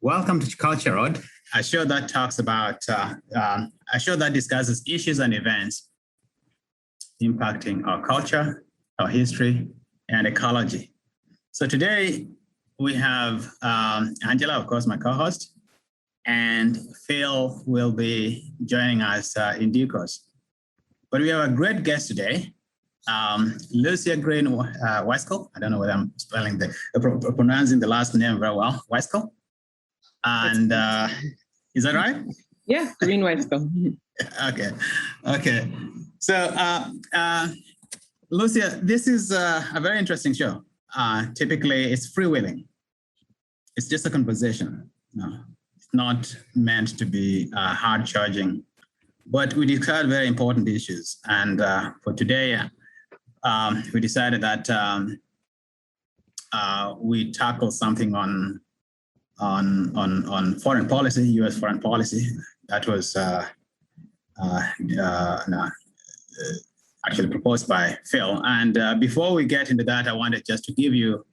Welcome to Culture Road, a show that talks about, a show that discusses issues and events impacting our culture, our history, and ecology. So today we have Angela, of course, my co-host, and Phil will be joining us in due course. But we have a great guest today, Lucia Green-Weiskel. I don't know whether I'm pronouncing the last name very well, Weiskel. And is that right? Yeah, Green-Weiskel. Okay. So, Lucia, this is a very interesting show. Typically, it's freewheeling. It's just a conversation. No, it's not meant to be hard charging, but we discussed very important issues. And for today, we decided that we tackle something on foreign policy, U.S. foreign policy. That was actually proposed by Phil. And before we get into that, I wanted just to give you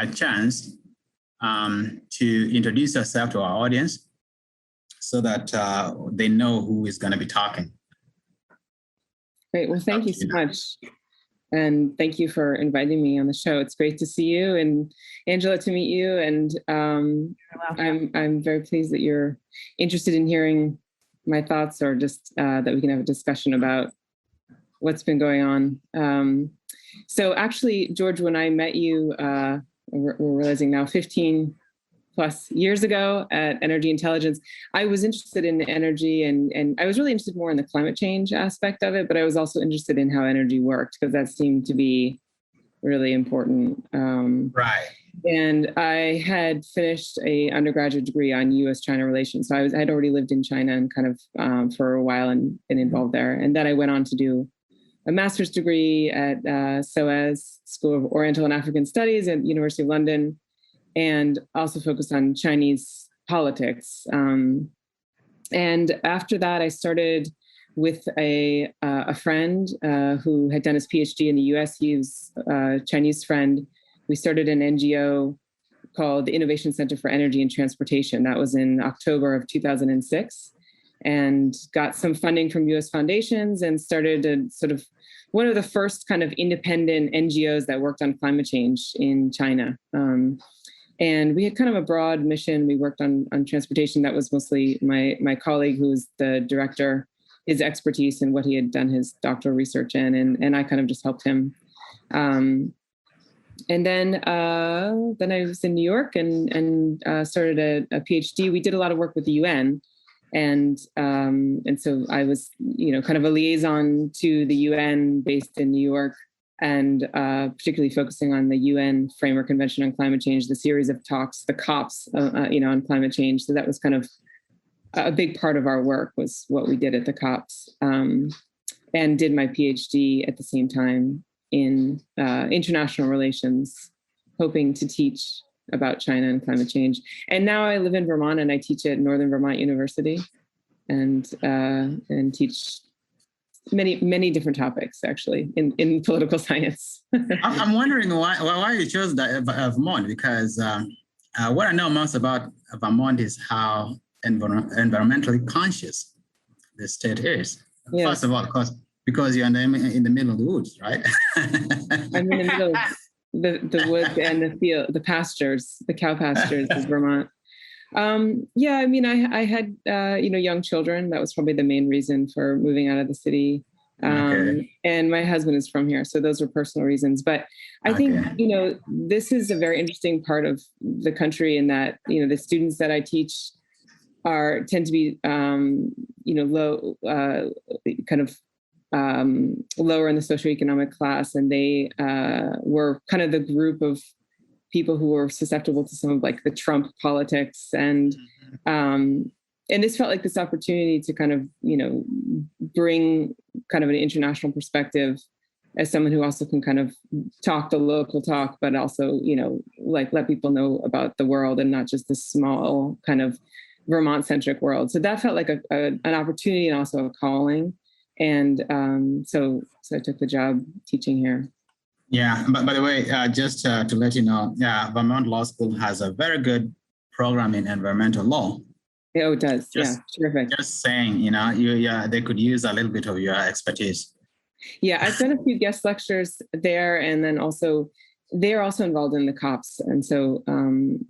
a chance to introduce yourself to our audience so that they know who is going to be talking. Great. Well, thank you so much. And thank you for inviting me on the show. It's great to see you, and Angela, to meet you. And I'm very pleased that you're interested in hearing my thoughts, or just that we can have a discussion about what's been going on. So actually, George, when I met you, we're realizing now 15 plus years ago at Energy Intelligence, I was interested in energy, and I was really interested more in the climate change aspect of it, but I was also interested in how energy worked, because that seemed to be really important. Right. And I had finished a undergraduate degree on U.S.-China relations. So I had already lived in China and kind of for a while and been involved there. And then I went on to do a master's degree at SOAS, School of Oriental and African Studies at University of London, and also focused on Chinese politics. And after that, I started with a friend who had done his PhD in the US. He was a Chinese friend. We started an NGO called the Innovation Center for Energy and Transportation. That was in October of 2006, and got some funding from US foundations and started a sort of one of the first kind of independent NGOs that worked on climate change in China. And we had kind of a broad mission. We worked on transportation. That was mostly my colleague, who was the director, his expertise and what he had done his doctoral research in, and I kind of just helped him. And then I was in New York and started a PhD. We did a lot of work with the UN, and so I was kind of a liaison to the UN based in New York, and particularly focusing on the UN Framework Convention on Climate Change, the series of talks, the COPs, on climate change. So that was kind of a big part of our work, was what we did at the COPs, and did my PhD at the same time in international relations, hoping to teach about China and climate change. And now I live in Vermont, and I teach at Northern Vermont University, and teach many different topics, actually, in political science. I'm wondering why you chose Vermont, because what I know most about Vermont is how environmentally conscious the state is. Yes. First of all, of course, because you're in the middle of the woods, right? I'm in the middle of the woods and the field, the pastures, the cow pastures of Vermont. Yeah, I mean, I had, young children. That was probably the main reason for moving out of the city. Okay. And my husband is from here, so those were personal reasons. But I think, this is a very interesting part of the country, in that, the students that I teach tend to be, low, kind of lower in the socioeconomic class. And they were kind of the group of people who were susceptible to some of like the Trump politics, and this felt like this opportunity to kind of bring kind of an international perspective, as someone who also can kind of talk the local talk, but also let people know about the world, and not just this small kind of Vermont-centric world. So that felt like an opportunity, and also a calling, and so I took the job teaching here. Yeah, but by the way, just to let you know, Vermont Law School has a very good program in environmental law. Oh, it does. Just, yeah, terrific. Just saying, they could use a little bit of your expertise. Yeah, I've done a few guest lectures there, and then also they're also involved in the COPs, and so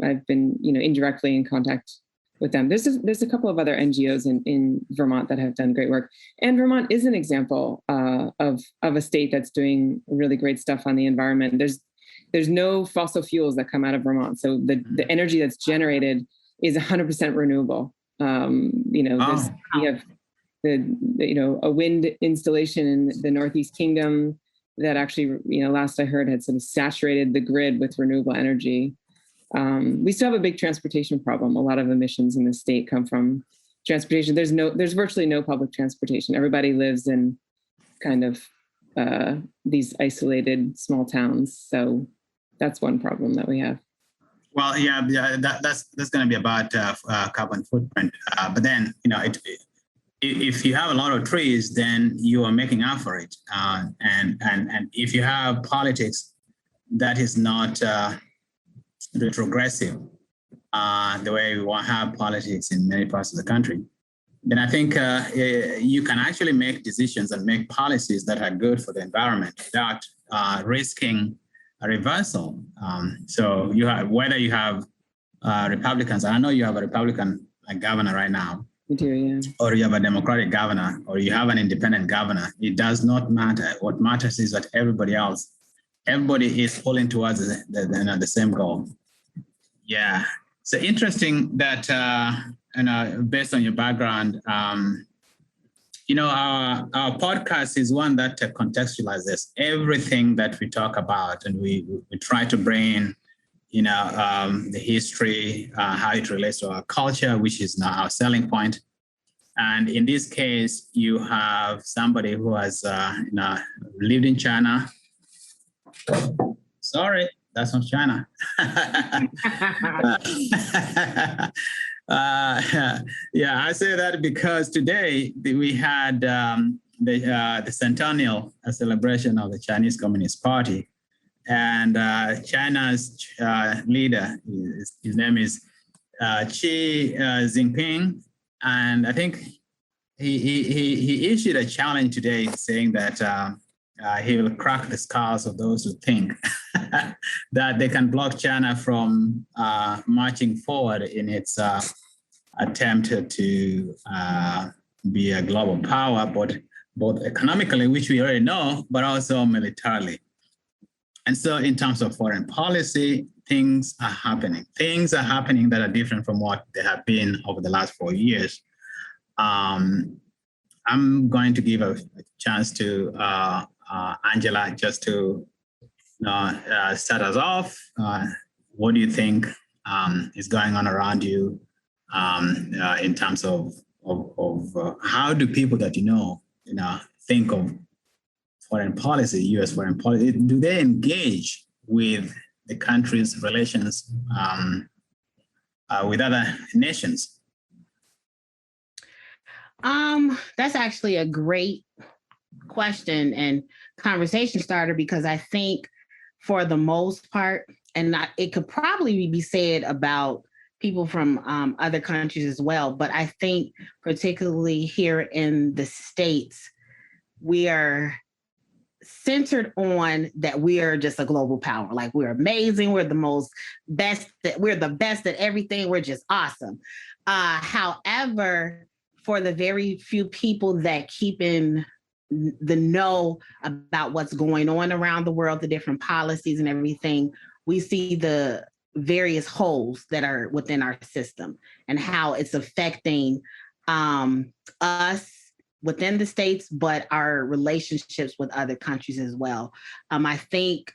I've been, indirectly in contact with them. There's a couple of other NGOs in Vermont that have done great work, and Vermont is an example of a state that's doing really great stuff on the environment. There's no fossil fuels that come out of Vermont, so the energy that's generated is 100% renewable. We have a wind installation in the Northeast Kingdom that actually, last I heard, had sort of saturated the grid with renewable energy. We still have a big transportation problem. A lot of emissions in the state come from transportation. There's virtually no public transportation. Everybody lives in kind of these isolated small towns. So that's one problem that we have. Well, that's going to be about carbon footprint. But then, if you have a lot of trees, then you are making up for it. And if you have politics that is not retrogressive, the way we want to have politics in many parts of the country, then I think you can actually make decisions and make policies that are good for the environment without risking a reversal. So whether you have Republicans, and I know you have a Republican governor right now, we do, yeah. Or you have a Democratic governor, or you have an independent governor, it does not matter. What matters is that everybody is pulling towards the same goal. Yeah. So interesting that, based on your background, our podcast is one that contextualizes everything that we talk about, and we try to bring in, the history, how it relates to our culture, which is now our selling point. And in this case, you have somebody who has lived in China. Sorry, that's not China. I say that because today we had the centennial celebration of the Chinese Communist Party, and China's leader, his name is Xi Jinping, and I think he issued a challenge today saying that he will crack the skulls of those who think that they can block China from marching forward in its attempt to be a global power, but both economically, which we already know, but also militarily. And so in terms of foreign policy, things are happening. Things are happening that are different from what they have been over the last 4 years. I'm going to give a chance to Angela just to start us off. What do you think is going on around you in terms of how do people that think of foreign policy, U.S. foreign policy? Do they engage with the country's relations with other nations? That's actually a great question and conversation starter, because I think for the most part, and it could probably be said about people from other countries as well, but I think particularly here in the States, we are centered on that we are just a global power. Like, we're amazing. We're the best at everything. We're just awesome. However, for the very few people that keep in the know about what's going on around the world, the different policies and everything, we see the various holes that are within our system and how it's affecting us within the States, but our relationships with other countries as well. I think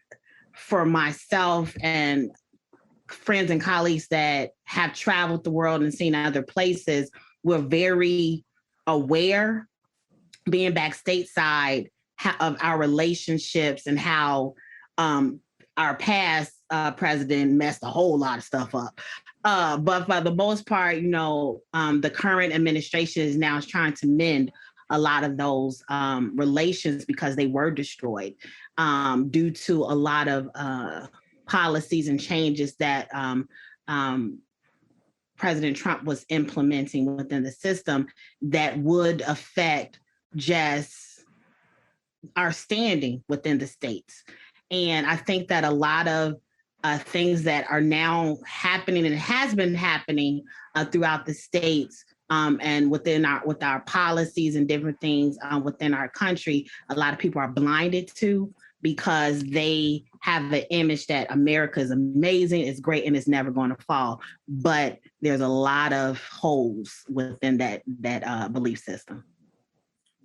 for myself and friends and colleagues that have traveled the world and seen other places, we're very aware, being back stateside, of our relationships and how our past president messed a whole lot of stuff up. But for the most part, the current administration is now trying to mend a lot of those relations, because they were destroyed due to a lot of policies and changes that President Trump was implementing within the system that would affect just our standing within the states. And I think that a lot of things that are now happening and has been happening throughout the states and with our policies and different things within our country, a lot of people are blinded to because they have the image that America is amazing, it's great, and it's never going to fall. But there's a lot of holes within that belief system.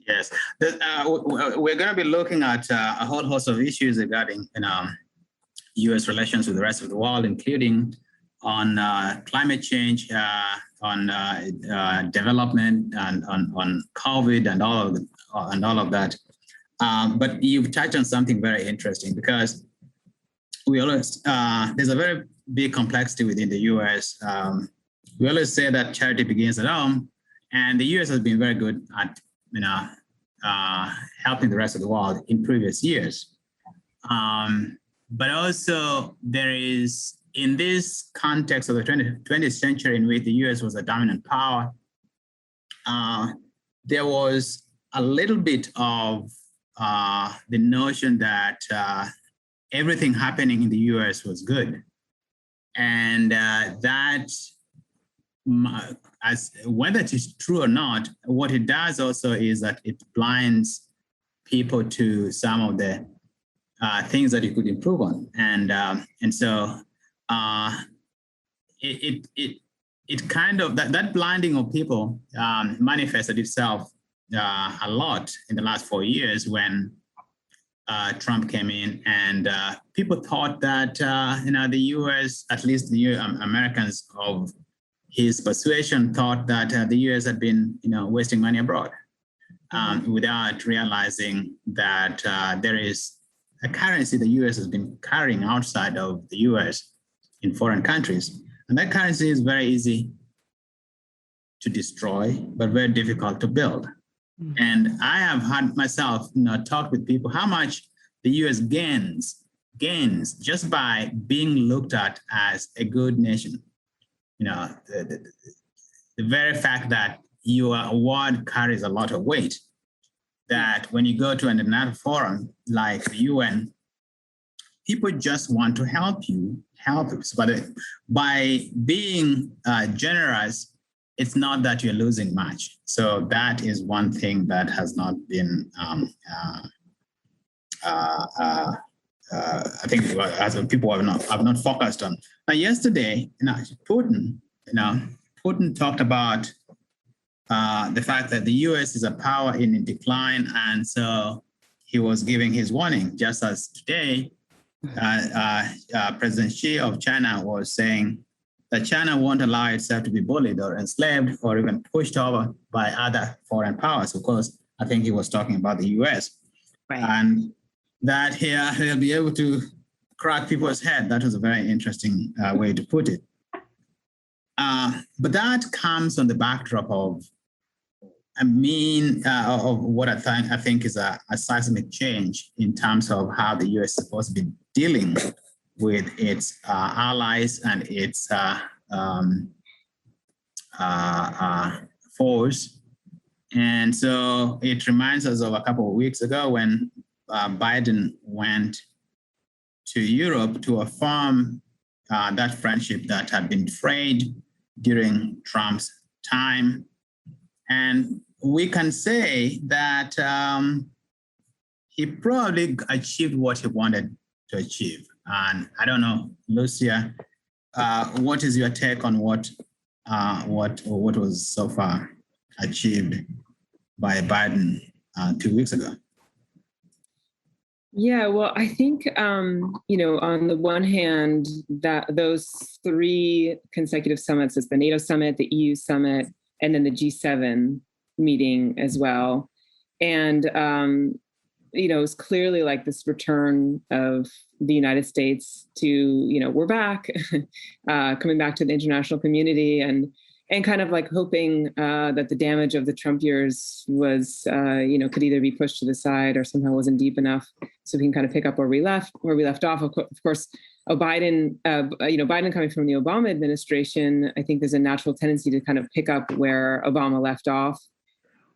Yes, we're going to be looking at a whole host of issues regarding U.S. relations with the rest of the world, including on climate change, on development, and on COVID, and all of that. But you've touched on something very interesting, because we always there's a very big complexity within the U.S. We always say that charity begins at home, and the U.S. has been very good at helping the rest of the world in previous years. But also there is, in this context of the 20th century in which the US was a dominant power, there was a little bit of the notion that everything happening in the US was good. And that, as whether it is true or not, what it does also is that it blinds people to some of the things that you could improve on, and so it kind of that blinding of people manifested itself a lot in the last 4 years when Trump came in, and people thought that the U.S., at least the Americans of his persuasion, thought that the U.S. had been wasting money abroad, without realizing that there is a currency the U.S. has been carrying outside of the U.S. in foreign countries. And that currency is very easy to destroy, but very difficult to build. Mm-hmm. And I have had myself talk with people how much the U.S. gains just by being looked at as a good nation. The very fact that your award carries a lot of weight, that when you go to an international forum like the UN, people just want to help you. But by being generous, it's not that you're losing much. So that is one thing that has not been, I think, as people have not focused on. Now, yesterday, Putin talked about the fact that the U.S. is a power in decline, and so he was giving his warning, just as today, President Xi of China was saying that China won't allow itself to be bullied or enslaved or even pushed over by other foreign powers. Of course, I think he was talking about the U.S. Right. And that he'll be able to crack people's head. That was a very interesting way to put it. But that comes on the backdrop of of what I think is a seismic change in terms of how the U.S. is supposed to be dealing with its allies and its foes. And so it reminds us of a couple of weeks ago when Biden went to Europe to affirm that friendship that had been frayed during Trump's time. And we can say that he probably achieved what he wanted to achieve. And I don't know, Lucia, what is your take on what was so far achieved by Biden 2 weeks ago? Yeah, well, I think, on the one hand, that those 3 consecutive summits, it's the NATO summit, the EU summit, and then the G7 meeting as well. And, it's clearly like this return of the United States to, we're back, coming back to the international community and kind of like hoping that the damage of the Trump years was, could either be pushed to the side or somehow wasn't deep enough. So we can kind of pick up where we left off. Of course, Biden coming from the Obama administration, I think there's a natural tendency to kind of pick up where Obama left off.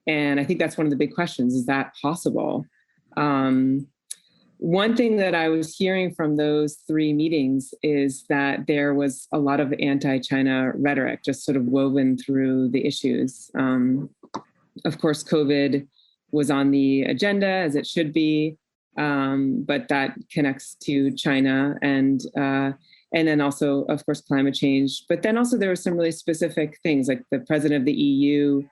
And I think that's one of the big questions. Is that possible? One thing that I was hearing from those three meetings is that there was a lot of anti-China rhetoric just sort of woven through the issues. Of course, COVID was on the agenda, as it should be, but that connects to China and then also, of course, climate change. But then also there were some really specific things, like the president of the EU,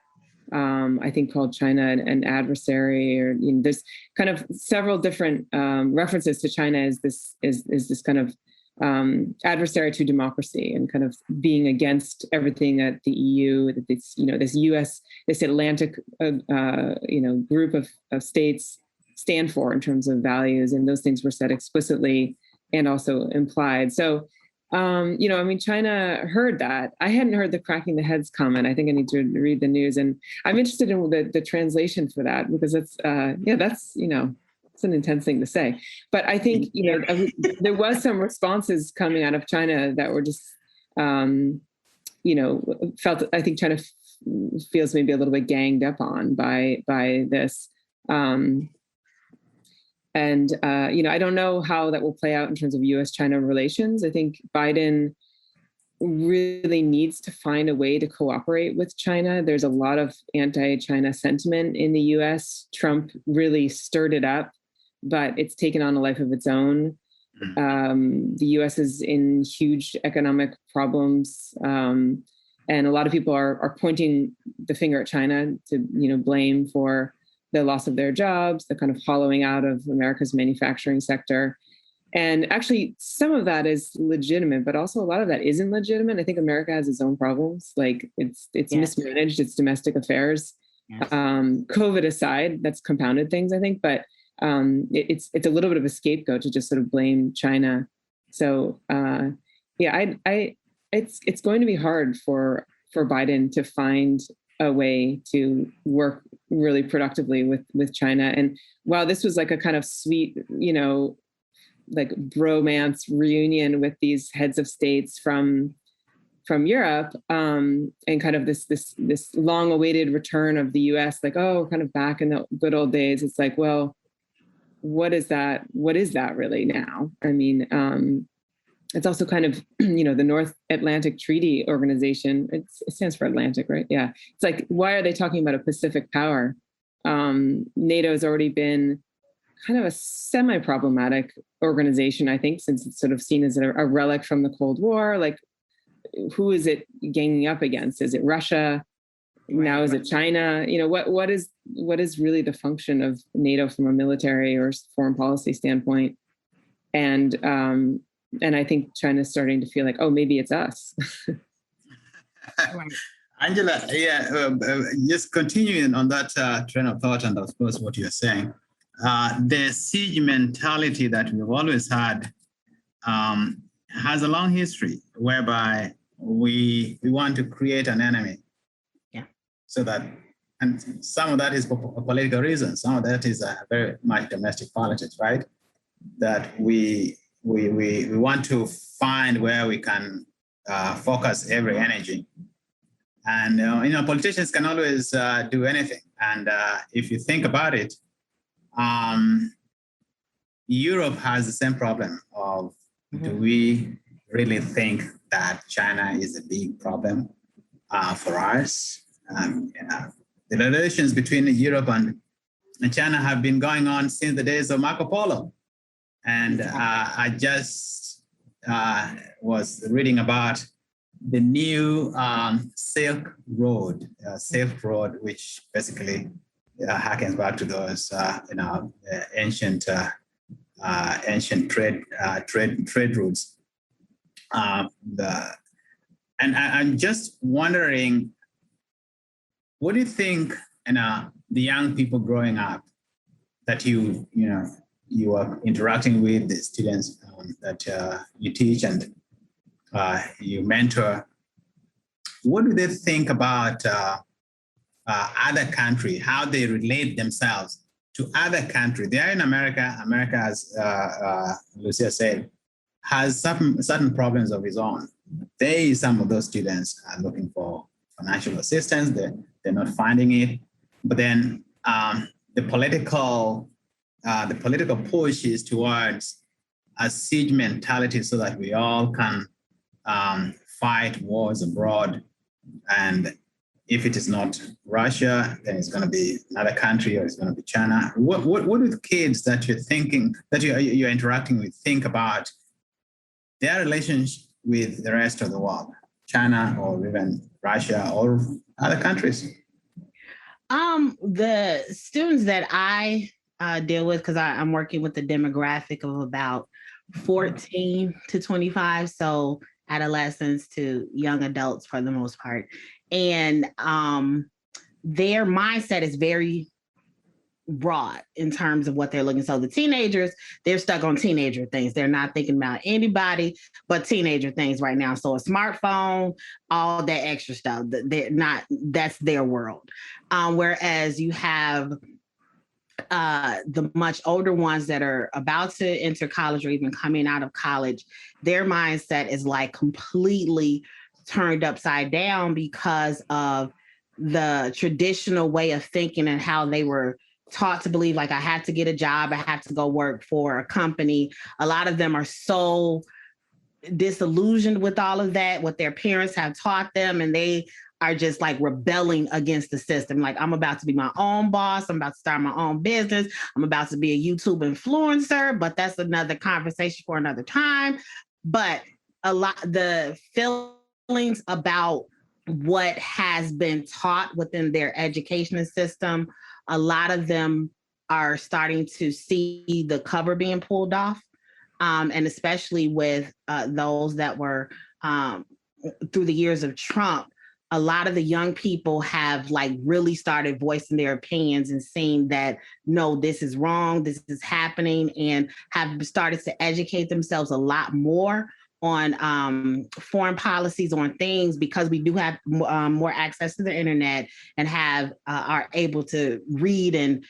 I think called China an adversary, or there's kind of several different references to China as this kind of adversary to democracy and kind of being against everything that the EU, that this Atlantic group of states stand for in terms of values, and those things were said explicitly and also implied. So China heard that. I hadn't heard the cracking the heads comment. I think I need to read the news, and I'm interested in the translation for that, because it's it's an intense thing to say. But I think there was some responses coming out of China that were just felt. I think China feels maybe a little bit ganged up on by this. I don't know how that will play out in terms of U.S.-China relations. I think Biden really needs to find a way to cooperate with China. There's a lot of anti-China sentiment in the U.S. Trump really stirred it up, but it's taken on a life of its own. The U.S. is in huge economic problems, and a lot of people are pointing the finger at China to blame for the loss of their jobs, the kind of hollowing out of America's manufacturing sector. And actually, some of that is legitimate, but also a lot of that isn't legitimate. I think America has its own problems. Like it's mismanaged its domestic affairs. Yes. COVID aside, that's compounded things, I think, but it's a little bit of a scapegoat to just sort of blame China. So it's going to be hard for Biden to find a way to work really productively with China. And while this was like a kind of sweet, like bromance reunion with these heads of states from Europe, and kind of this long-awaited return of the U.S., like, oh, kind of back in the good old days. It's like, well, what is that? What is that really now? I mean, it's also kind of, the North Atlantic Treaty Organization. It stands for Atlantic, right? Yeah. It's like, why are they talking about a Pacific power? NATO has already been kind of a semi-problematic organization, I think, since it's sort of seen as a relic from the Cold War. Like, who is it ganging up against? Is it Russia? Now is it China? What is really the function of NATO from a military or foreign policy standpoint? And I think China's starting to feel like, oh, maybe it's us. Angela, just continuing on that train of thought, and of course what you're saying, the siege mentality that we've always had has a long history, whereby we want to create an enemy. Yeah. So that, and some of that is for political reasons. Some of that is very much domestic politics, right? That we want to find where we can focus every energy. And, politicians can always do anything. And if you think about it, Europe has the same problem of, do we really think that China is a big problem for us? The relations between Europe and China have been going on since the days of Marco Polo. And I just was reading about the new Silk Road, which basically harkens back to those ancient trade routes. And I'm just wondering, what do you think, the young people growing up that you are interacting with, the students that you teach and you mentor, what do they think about other countries, how they relate themselves to other countries? They are in America. America, as Lucia said, has certain problems of his own. Some of those students are looking for financial assistance. They're not finding it. But then the political push is towards a siege mentality so that we all can fight wars abroad. And if it is not Russia, then it's going to be another country or it's going to be China. What do the kids that you're thinking, that you're interacting with, think about their relationship with the rest of the world, China or even Russia or other countries? The students that I deal with, because I'm working with the demographic of about 14 to 25, so adolescents to young adults for the most part. And their mindset is very broad in terms of what they're looking. So the teenagers, they're stuck on teenager things. They're not thinking about anybody but teenager things right now. So a smartphone, all that extra stuff, they're not, that's their world. Whereas you have the much older ones that are about to enter college or even coming out of college, their mindset is like completely turned upside down because of the traditional way of thinking and how they were taught to believe, like, I have to get a job, I have to go work for a company. A lot of them are so disillusioned with all of that, what their parents have taught them, and they are just like rebelling against the system. Like, I'm about to be my own boss, I'm about to start my own business, I'm about to be a YouTube influencer, but that's another conversation for another time. But the feelings about what has been taught within their education system, a lot of them are starting to see the cover being pulled off. And especially with those that were through the years of Trump, a lot of the young people have like really started voicing their opinions and saying that, no, this is wrong, this is happening, and have started to educate themselves a lot more on foreign policies, on things, because we do have more access to the internet and are able to read and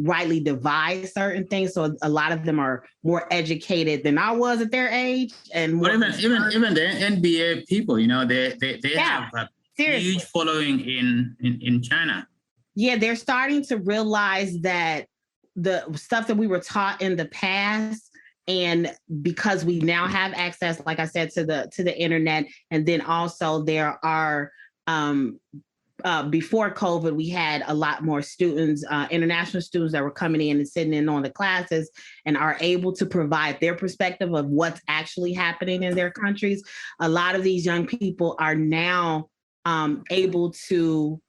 rightly divide certain things. So a lot of them are more educated than I was at their age. And even the NBA people, they have a huge following in China. Yeah, they're starting to realize that the stuff that we were taught in the past, and because we now have access, like I said, to the internet, and then also there are before COVID, we had a lot more students, international students that were coming in and sitting in on the classes and are able to provide their perspective of what's actually happening in their countries. A lot of these young people are now able to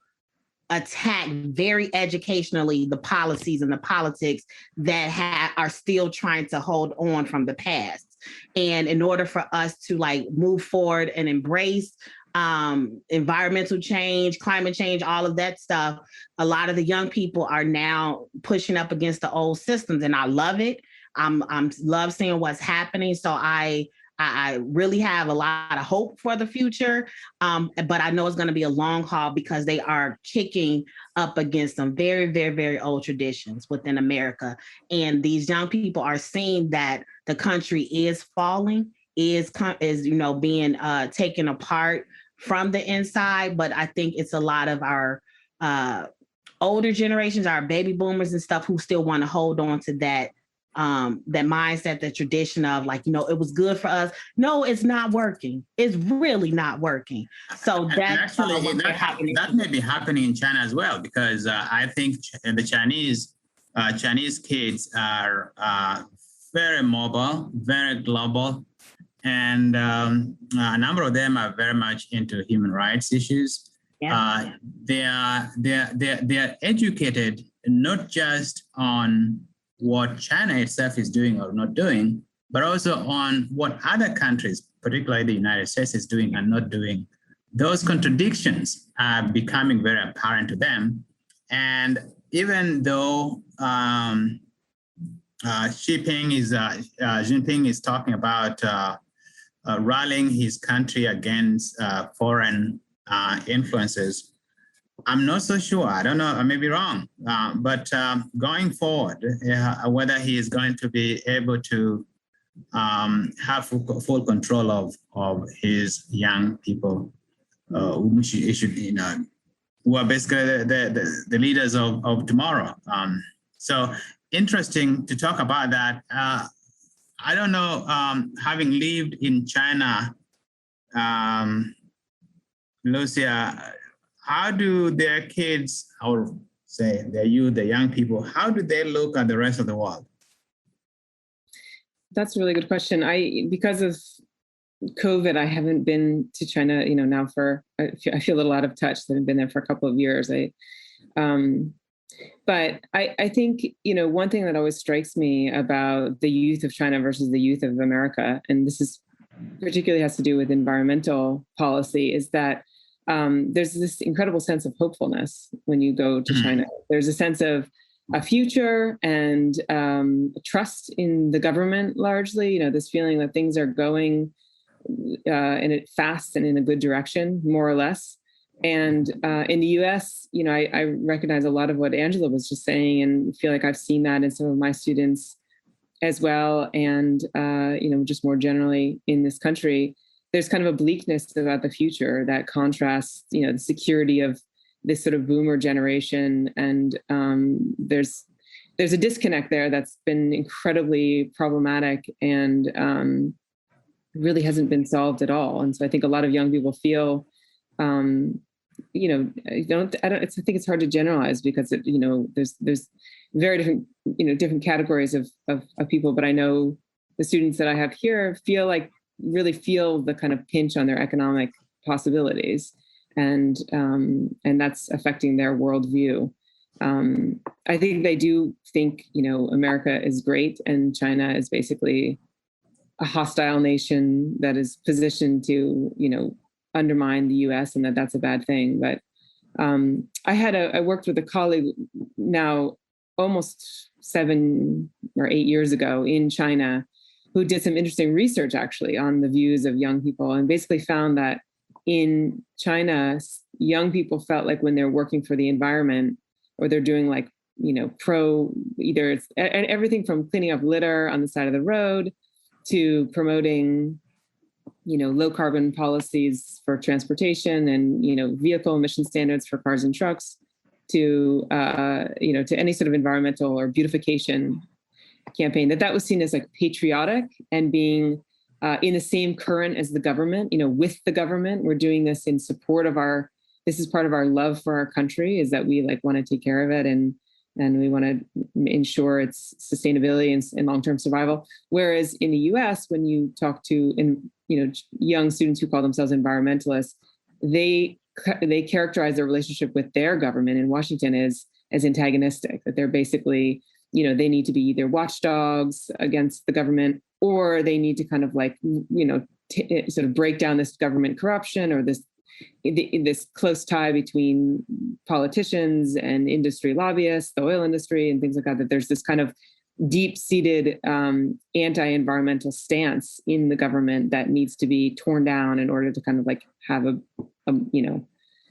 attack very educationally the policies and the politics that are still trying to hold on from the past. And in order for us to like move forward and embrace environmental change, climate change, all of that stuff, a lot of the young people are now pushing up against the old systems, and I love it. I'm love seeing what's happening. So I really have a lot of hope for the future, but I know it's going to be a long haul because they are kicking up against some very, very, very old traditions within America. And these young people are seeing that the country is falling, is being taken apart from the inside. But I think it's a lot of our older generations, our baby boomers and stuff, who still want to hold on to that mindset, the tradition of like, it was good for us. No, it's not working. It's really not working. So that's actually that may be happening in China as well, because I think the Chinese kids are very mobile, very global, and a number of them are very much into human rights issues. Yeah. They are educated not just on what China itself is doing or not doing, but also on what other countries, particularly the United States, is doing and not doing. Those contradictions are becoming very apparent to them. And even though Xi Jinping is talking about rallying his country against foreign influences, I'm not so sure. I don't know. I may be wrong. But going forward, whether he is going to be able to have full control of his young people, who should, who are basically the leaders of tomorrow. So interesting to talk about that. I don't know, having lived in China, Lucia, how do their kids, or say their youth, the young people, how do they look at the rest of the world? That's a really good question. Because of COVID, I haven't been to China, now I feel a little out of touch. I haven't been there for a couple of years. But I think, one thing that always strikes me about the youth of China versus the youth of America, and this is particularly has to do with environmental policy, is that there's this incredible sense of hopefulness when you go to China. There's a sense of a future and trust in the government largely, this feeling that things are going in it fast and in a good direction, more or less. And in the US, I recognize a lot of what Angela was just saying and feel like I've seen that in some of my students as well. And, just more generally in this country, there's kind of a bleakness about the future that contrasts, the security of this sort of boomer generation. And there's a disconnect there that's been incredibly problematic and really hasn't been solved at all. And so I think a lot of young people feel, I think it's hard to generalize because there's very different, different categories of people, but I know the students that I have here really feel the kind of pinch on their economic possibilities. And that's affecting their worldview. I think they do think, America is great and China is basically a hostile nation that is positioned to, undermine the US and that's a bad thing. But I worked with a colleague now almost 7 or 8 years ago in China who did some interesting research actually on the views of young people and basically found that in China, young people felt like when they're working for the environment or they're doing either it's everything from cleaning up litter on the side of the road to promoting, low carbon policies for transportation and, vehicle emission standards for cars and trucks to any sort of environmental or beautification campaign, that was seen as patriotic and being in the same current as the government, with the government. We're doing this in support of this is part of our love for our country, is that we want to take care of it and we want to ensure its sustainability and long-term survival. Whereas in the US, when you talk to young students who call themselves environmentalists, they characterize their relationship with their government in Washington as antagonistic, that they're basically, they need to be either watchdogs against the government or they need to kind of sort of break down this government corruption or this close tie between politicians and industry lobbyists, the oil industry and things like that, that there's this kind of deep-seated anti-environmental stance in the government that needs to be torn down in order to kind of have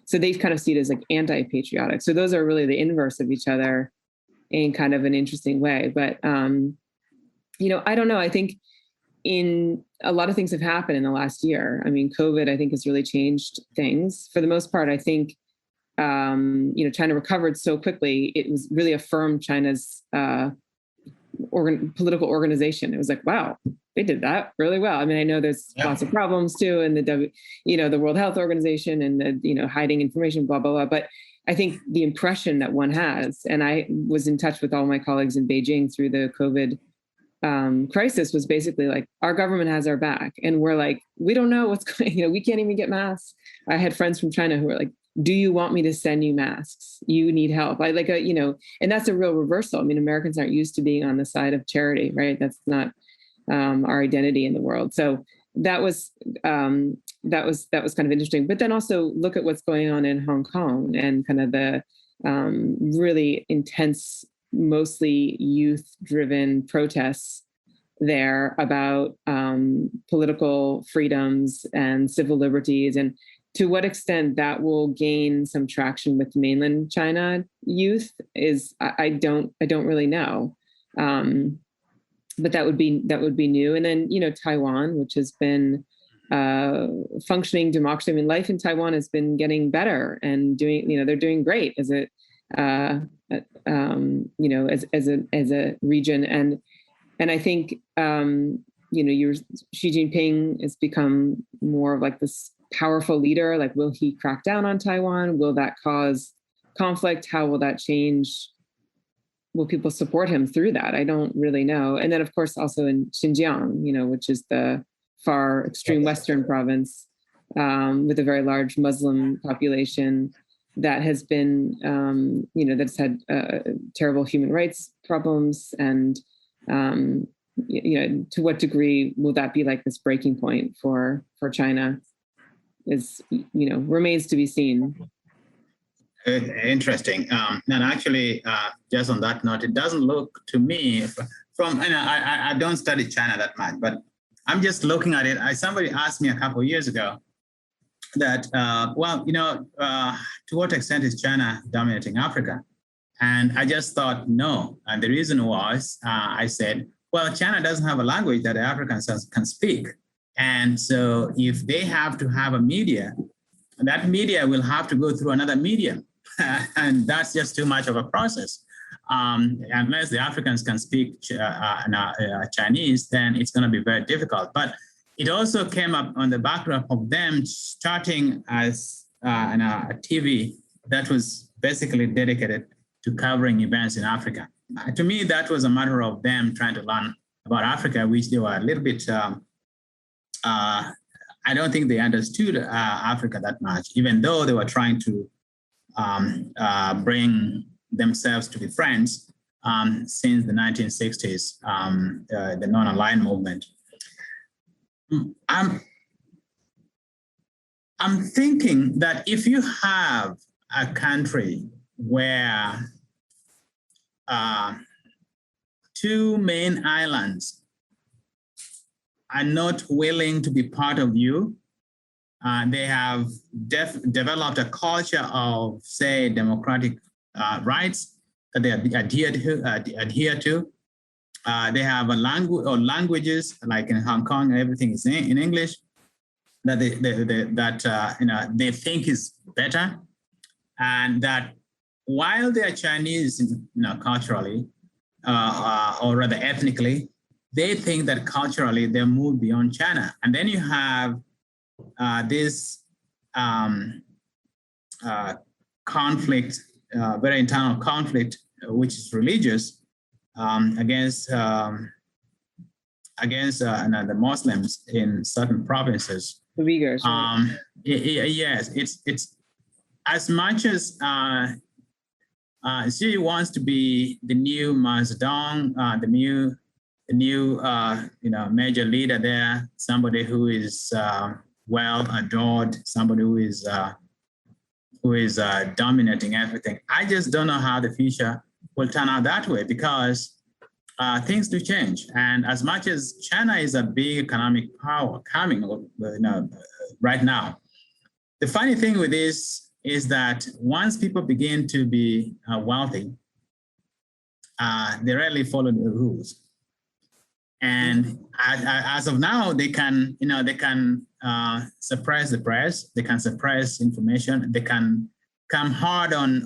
so they kind of see it as anti-patriotic. So those are really the inverse of each other in kind of an interesting way. But, I don't know. I think in a lot of things have happened in the last year. I mean, COVID, I think, has really changed things. For the most part, I think, China recovered so quickly. It was really affirmed China's political organization. It was wow, they did that really well. I mean, I know there's lots of problems too, and the World Health Organization and the hiding information, blah, blah, blah. But I think the impression that one has, and I was in touch with all my colleagues in Beijing through the COVID crisis, was basically our government has our back, and we're we don't know what's going. We can't even get masks. I had friends from China who were do you want me to send you masks? You need help. And that's a real reversal. I mean, Americans aren't used to being on the side of charity, right? That's not our identity in the world. So that was kind of interesting. But then also look at what's going on in Hong Kong and kind of the really intense, mostly youth-driven protests there about political freedoms and civil liberties, and to what extent that will gain some traction with mainland China youth is I don't really know. but that would be new. And then, Taiwan, which has been functioning democracy. I mean, life in Taiwan has been getting better and they're doing great as a region. And I think, Xi Jinping has become more of like this powerful leader. Like, will he crack down on Taiwan? Will that cause conflict? How will that change? Will people support him through that? I don't really know. And then, of course, also in Xinjiang, which is the far extreme Western province with a very large Muslim population that has been, that's had terrible human rights problems. And, to what degree will that be like this breaking point for China is, remains to be seen. Interesting. And actually, just on that note, it doesn't look to me I don't study China that much, but I'm just looking at it. Somebody asked me a couple of years ago that, to what extent is China dominating Africa? And I just thought, no. And the reason was, I said, well, China doesn't have a language that Africans can speak. And so if they have to have a media, that media will have to go through another medium. And that's just too much of a process. Unless the Africans can speak Chinese, then it's going to be very difficult. But it also came up on the backdrop of them starting as a TV that was basically dedicated to covering events in Africa. To me, that was a matter of them trying to learn about Africa, which they were a little bit, I don't think they understood Africa that much, even though they were trying to bring themselves to be friends since the 1960s, the non-aligned movement. I'm thinking that if you have a country where two main islands are not willing to be part of you, they have developed a culture of, say, democratic rights that they adhere to. They have a language or languages, like in Hong Kong, everything is in English, that they think is better, and that while they are Chinese, culturally, or rather ethnically, they think that culturally they moved beyond China. And then you have this conflict, very internal conflict, which is religious, against the Muslims in certain provinces. The Uyghurs. Right? Yes, it's as much as Xi wants to be the new Mao Zedong, the new major leader there, somebody who is well adored, somebody who is dominating everything. I just don't know how the future will turn out that way, because things do change. And as much as China is a big economic power coming right now, the funny thing with this is that once people begin to be wealthy, they rarely follow the rules. And as of now, they can suppress the press, they can suppress information, they can come hard on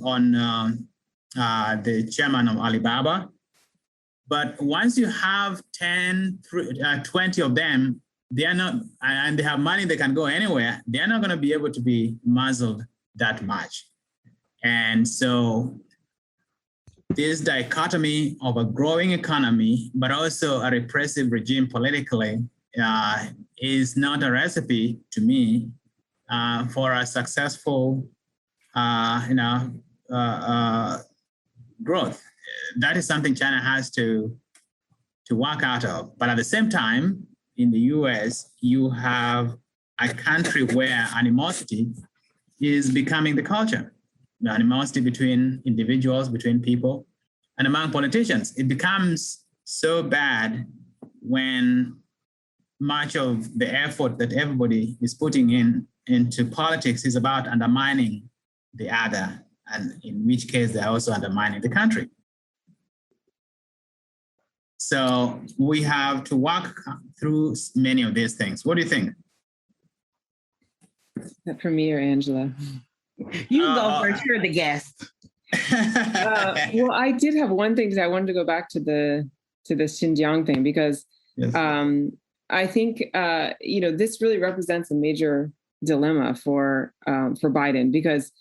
the chairman of Alibaba. But once you have 10, 20 of them, they are not, and they have money, they can go anywhere, they're not going to be able to be muzzled that much. And so this dichotomy of a growing economy, but also a repressive regime politically, is not a recipe to me for a successful, growth. That is something China has to work out of. But at the same time, in the US, you have a country where animosity is becoming the culture. The animosity between individuals, between people, and among politicians. It becomes so bad when much of the effort that everybody is putting into politics is about undermining the other, and in which case they're also undermining the country. So we have to walk through many of these things. What do you think? Is that for me or Angela? You go first. You're the guest. Well, I did have one thing because I wanted to go back to the Xinjiang thing because Yes. I think this really represents a major dilemma for Biden because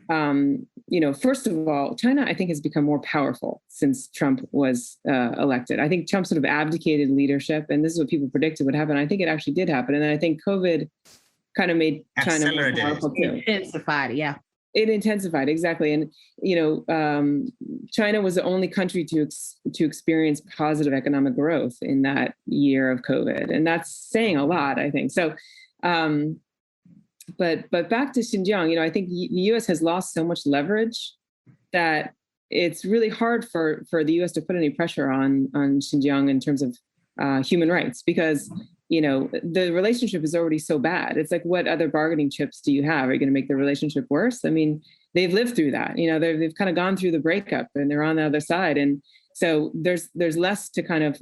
first of all, China I think has become more powerful since Trump was elected. I think Trump sort of abdicated leadership, and this is what people predicted would happen. I think it actually did happen, and then I think COVID kind of made China more powerful too. Intensified, yeah. It intensified, exactly. And, China was the only country to experience positive economic growth in that year of COVID. And that's saying a lot, I think. So, but back to Xinjiang, I think the U.S. has lost so much leverage that it's really hard for the U.S. to put any pressure on Xinjiang in terms of human rights because the relationship is already so bad. It's like, what other bargaining chips do you have? Are you going to make the relationship worse? I mean, they've lived through that. They've kind of gone through the breakup and they're on the other side. And so there's less to kind of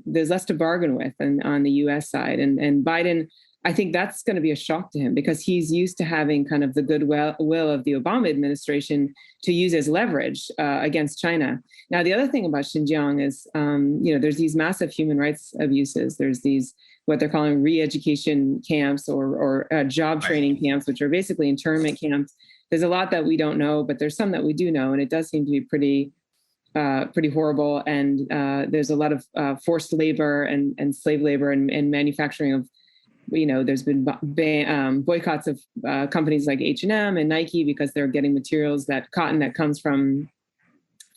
there's less to bargain with on the U.S. side. And Biden, I think that's going to be a shock to him because he's used to having kind of the goodwill of the Obama administration to use as leverage against China. Now, the other thing about Xinjiang is, there's these massive human rights abuses. There's these, what they're calling re-education camps or job training camps, which are basically internment camps. There's a lot that we don't know, but there's some that we do know. And it does seem to be pretty horrible. And there's a lot of forced labor and slave labor and manufacturing of, there's been boycotts of companies like H&M and Nike because they're getting cotton that comes from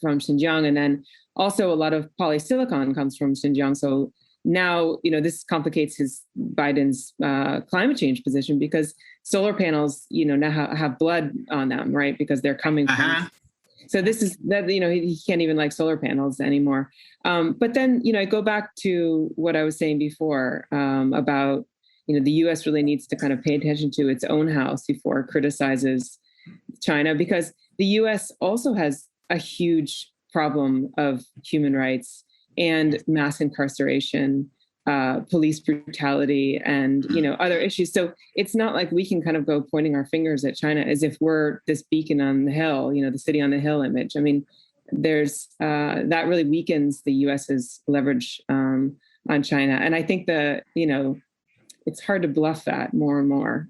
Xinjiang. And then also a lot of polysilicon comes from Xinjiang. So now, this complicates Biden's climate change position because solar panels, now have blood on them, right? Because they're coming from. So this is that, he can't even like solar panels anymore. But then, I go back to what I was saying before about, the U.S. really needs to kind of pay attention to its own house before it criticizes China, because the U.S. also has a huge problem of human rights and mass incarceration, police brutality, and other issues. So it's not like we can kind of go pointing our fingers at China as if we're this beacon on the hill, the city on the hill image. I mean, there's that really weakens the U.S.'s leverage on China, and I think it's hard to bluff that more and more.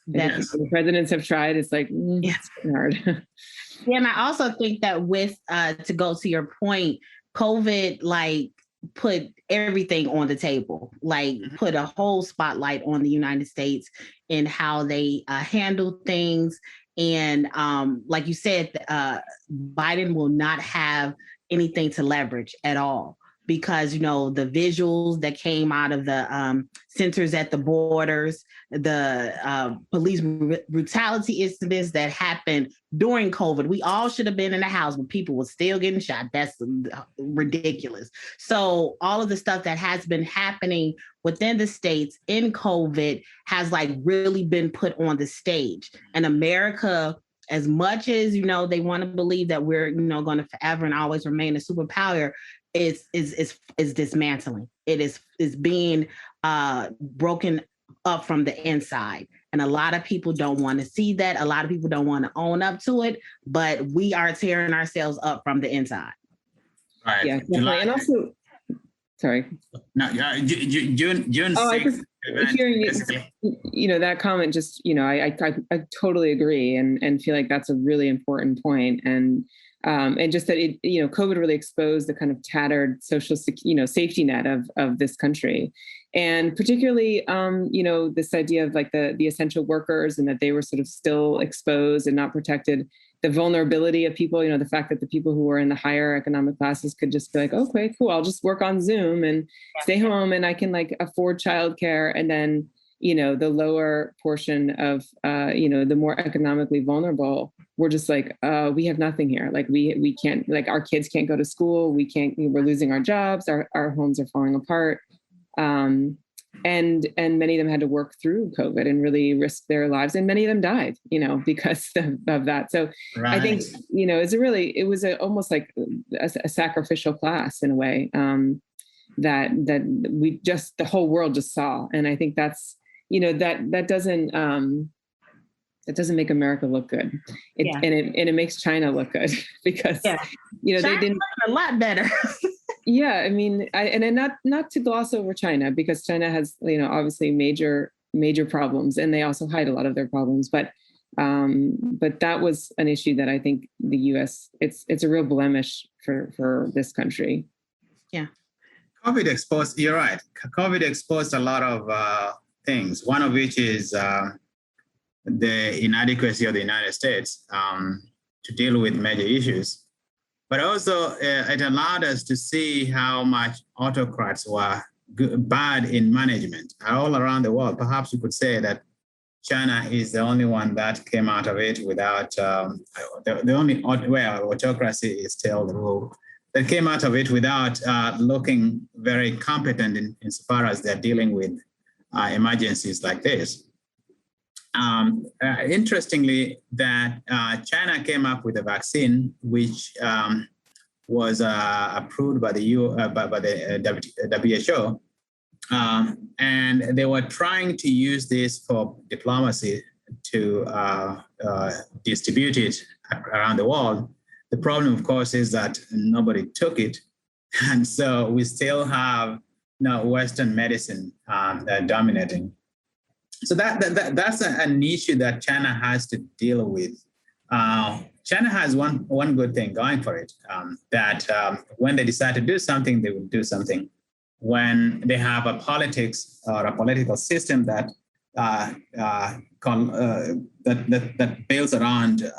The presidents have tried. It's like, it's hard. Yeah, and I also think that with, to go to your point, COVID, put everything on the table, put a whole spotlight on the United States and how they handle things. And like you said, Biden will not have anything to leverage at all. Because, the visuals that came out of the centers at the borders, the police brutality incidents that happened during COVID, we all should have been in the house, but people were still getting shot. That's ridiculous. So all of the stuff that has been happening within the states in COVID has really been put on the stage. And America, as much as, they want to believe that we're, going to forever and always remain a superpower, is dismantling. It is being broken up from the inside. And a lot of people don't want to see that. A lot of people don't want to own up to it, but we are tearing ourselves up from the inside. Right. Yeah, definitely. And also, sorry. No, June 6th. Hearing that comment, just, I totally agree and feel like that's a really important point. And just that COVID really exposed the kind of tattered social, safety net of this country, and particularly, this idea of the essential workers and that they were sort of still exposed and not protected. The vulnerability of people, the fact that the people who were in the higher economic classes could just be like, okay, cool, I'll just work on Zoom and stay home, and I can afford childcare, and then the lower portion of the more economically vulnerable, we're just we have nothing here. We can't, our kids can't go to school. We're losing our jobs. Our homes are falling apart. and many of them had to work through COVID and really risk their lives, and many of them died, because of that. So Right. I think, it was almost like a sacrificial class in a way, that we just, the whole world just saw. And I think that's, that doesn't make America look good. And it makes China look good because, they didn't a lot better. Yeah, I mean, and not to gloss over China, because China has, obviously major problems, and they also hide a lot of their problems. But that was an issue that I think the U.S. it's a real blemish for this country. Yeah, COVID exposed. You're right. COVID exposed a lot of things. One of which is the inadequacy of the United States to deal with major issues. But also, it allowed us to see how much autocrats were bad in management all around the world. Perhaps you could say that China is the only one that came out of it without, the only where autocracy is still the rule, that came out of it without looking very competent insofar as they're dealing with emergencies like this. Interestingly, that China came up with a vaccine which was approved by the WHO, and they were trying to use this for diplomacy to distribute it around the world. The problem, of course, is that nobody took it, and so we still have Western medicine dominating. So that's an issue that China has to deal with. China has one good thing going for it, that when they decide to do something, they will do something. When they have a politics or a political system that builds around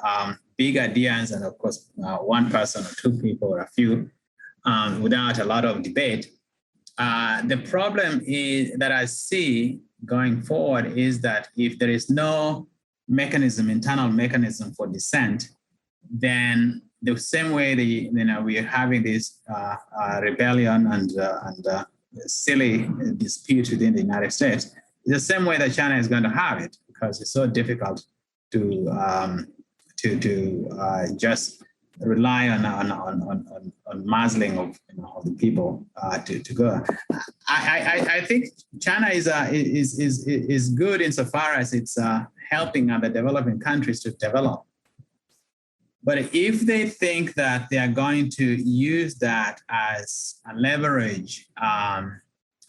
big ideas and, of course, one person or two people or a few, without a lot of debate, the problem is that I see going forward is that if there is no internal mechanism for dissent, then the same way we are having this rebellion and silly dispute within the United States, the same way that China is going to have it, because it's so difficult to just rely on muzzling of the people to go. I think China is good insofar as it's helping other developing countries to develop. But if they think that they are going to use that as a leverage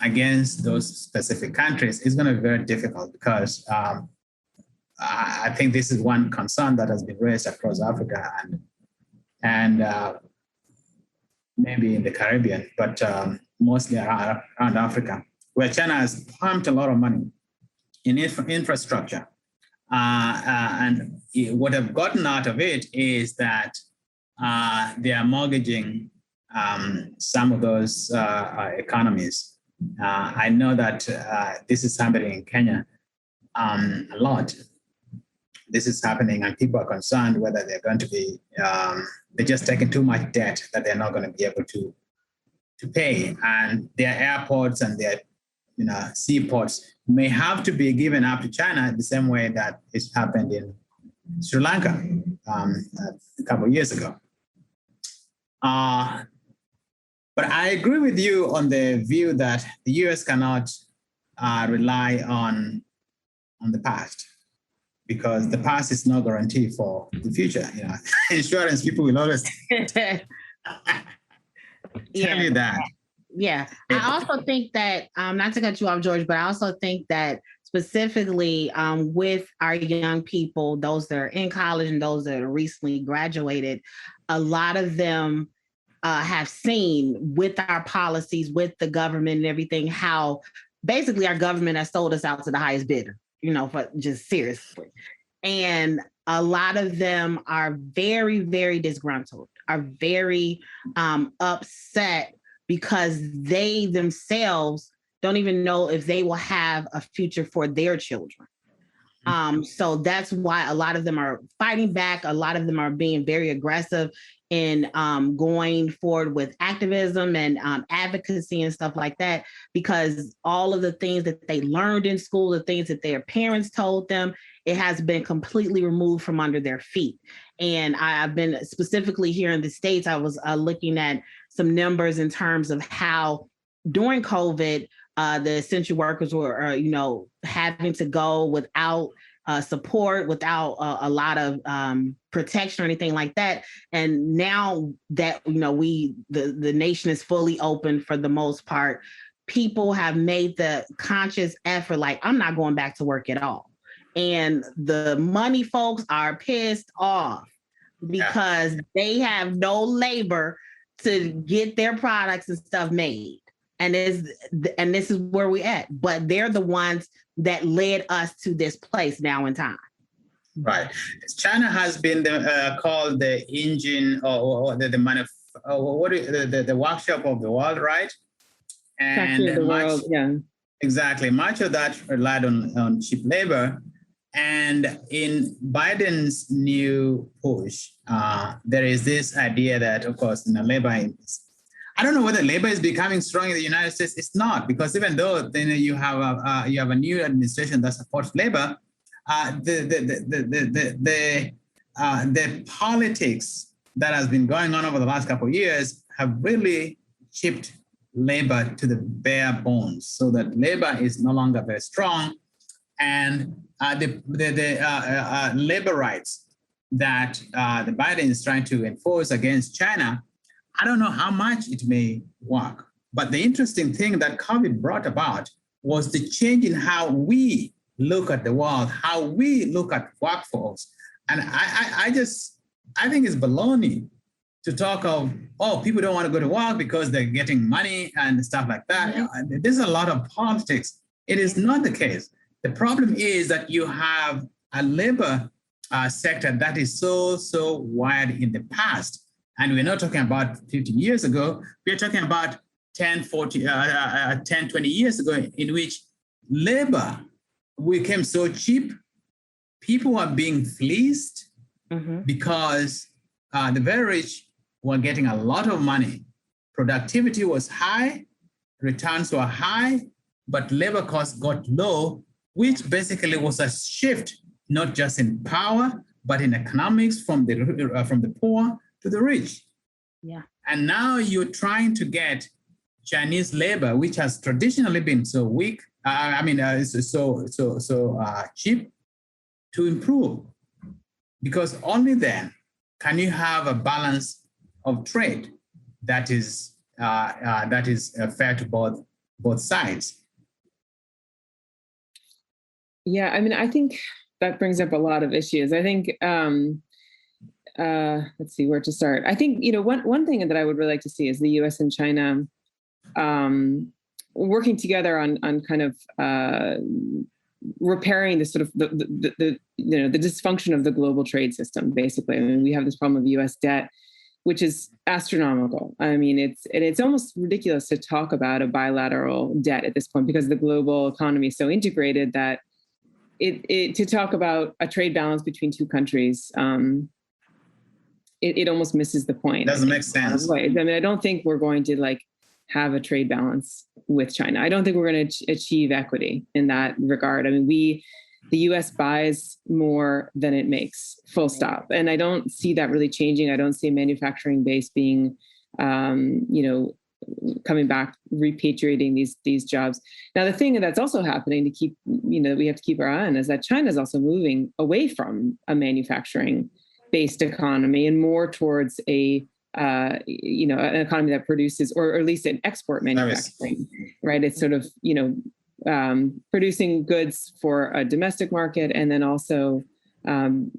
against those specific countries, it's going to be very difficult, because I think this is one concern that has been raised across Africa and maybe in the Caribbean, but mostly around Africa, where China has pumped a lot of money in infrastructure. And what have gotten out of it is that they are mortgaging some of those economies. I know that this is happening in Kenya a lot. This is happening, and people are concerned whether they're going to be, they're just taking too much debt that they're not going to be able to pay. And their airports and their seaports may have to be given up to China the same way that it's happened in Sri Lanka a couple of years ago. But I agree with you on the view that the US cannot rely on the past, because the past is no guarantee for the future. Insurance people will always tell you that. Yeah. I also think that, not to cut you off, George, but I also think that specifically with our young people, those that are in college and those that are recently graduated, a lot of them have seen with our policies, with the government and everything, how basically our government has sold us out to the highest bidder, for just seriously. And a lot of them are very, very disgruntled, are very upset, because they themselves don't even know if they will have a future for their children. So that's why a lot of them are fighting back. A lot of them are being very aggressive in going forward with activism and advocacy and stuff like that, because all of the things that they learned in school, the things that their parents told them, it has been completely removed from under their feet. And I've been specifically here in the States, I was looking at some numbers in terms of how during COVID, the essential workers were, having to go without support, without a lot of protection or anything like that. And now that the nation is fully open for the most part, people have made the conscious effort, like, I'm not going back to work at all. And the money folks are pissed off because they have no labor to get their products and stuff made. And this is where we're at. But they're the ones that led us to this place now in time. Right. China has been called the engine or the workshop of the world, right? And the world, yeah. Exactly. Much of that relied on cheap labor. And in Biden's new push, there is this idea that, of course, labor is, I don't know whether labor is becoming strong in the United States. It's not, because even though you have a new administration that supports labor, the politics that has been going on over the last couple of years have really chipped labor to the bare bones, so that labor is no longer very strong, and the labor rights that the Biden is trying to enforce against China, I don't know how much it may work. But the interesting thing that COVID brought about was the change in how we look at the world, how we look at workforce. And I think it's baloney to talk of, people don't want to go to work because they're getting money and stuff like that. Mm-hmm. There's a lot of politics. It is not the case. The problem is that you have a labor sector that is so wired in the past. And we're not talking about 15 years ago. We're talking about 10, 20 years ago, in which labor became so cheap. People were being fleeced because the very rich were getting a lot of money. Productivity was high, returns were high, but labor costs got low, which basically was a shift, not just in power, but in economics from the poor to the rich. Yeah. And now you're trying to get Chinese labor, which has traditionally been so weak, so cheap, to improve. Because only then can you have a balance of trade that is fair to both sides. Yeah, I mean, I think that brings up a lot of issues. I think let's see where to start. I think, one thing that I would really like to see is the U.S. and China working together on kind of repairing the sort of the dysfunction of the global trade system. Basically, I mean, we have this problem of U.S. debt, which is astronomical. I mean, it's almost ridiculous to talk about a bilateral debt at this point, because the global economy is so integrated that to talk about a trade balance between two countries, it almost misses the point. Doesn't make sense. I mean, I don't think we're going to have a trade balance with China. I don't think we're going to achieve equity in that regard. I mean, the U.S. buys more than it makes, full stop. And I don't see that really changing. I don't see a manufacturing base being, coming back, repatriating these jobs. Now, the thing that's also happening to keep, we have to keep our eye on, is that China is also moving away from a manufacturing-based economy and more towards an economy that produces, or at least an export manufacturing, right? It's sort of, producing goods for a domestic market, and then also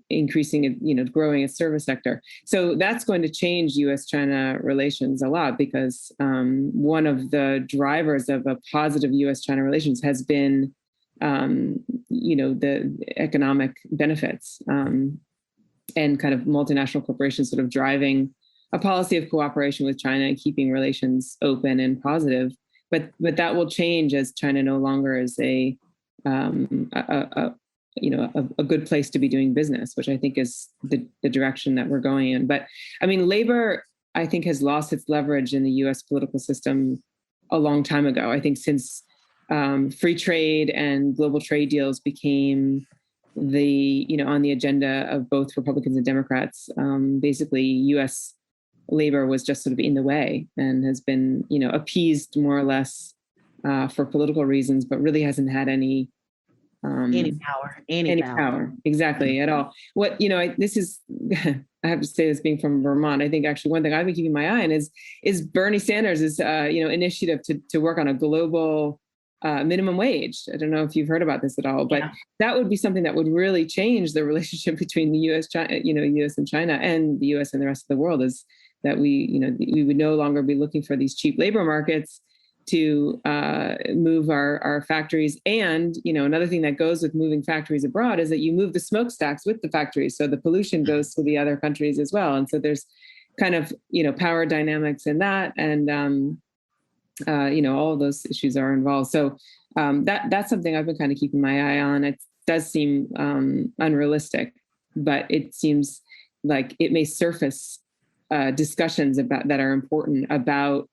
increasing it, growing its service sector. So that's going to change U.S.-China relations a lot, because one of the drivers of a positive U.S.-China relations has been, the economic benefits and kind of multinational corporations sort of driving a policy of cooperation with China and keeping relations open and positive. But that will change as China no longer is a a good place to be doing business, which I think is the direction that we're going in. But I mean, labor, I think, has lost its leverage in the US political system a long time ago. I think since free trade and global trade deals became on the agenda of both Republicans and Democrats, basically US labor was just sort of in the way and has been, appeased more or less for political reasons, but really hasn't had any power, exactly, at all. What, this is, I have to say this being from Vermont, I think actually one thing I've been keeping my eye on is Bernie Sanders' initiative to work on a global minimum wage. I don't know if you've heard about this at all, but that would be something that would really change the relationship between the US, US and China, and the US and the rest of the world, is that we would no longer be looking for these cheap labor markets to move our factories. And, another thing that goes with moving factories abroad is that you move the smokestacks with the factories. So the pollution goes to the other countries as well. And so there's kind of, power dynamics in that. And, all of those issues are involved. So that's something I've been kind of keeping my eye on. It does seem unrealistic, but it seems like it may surface discussions that are important about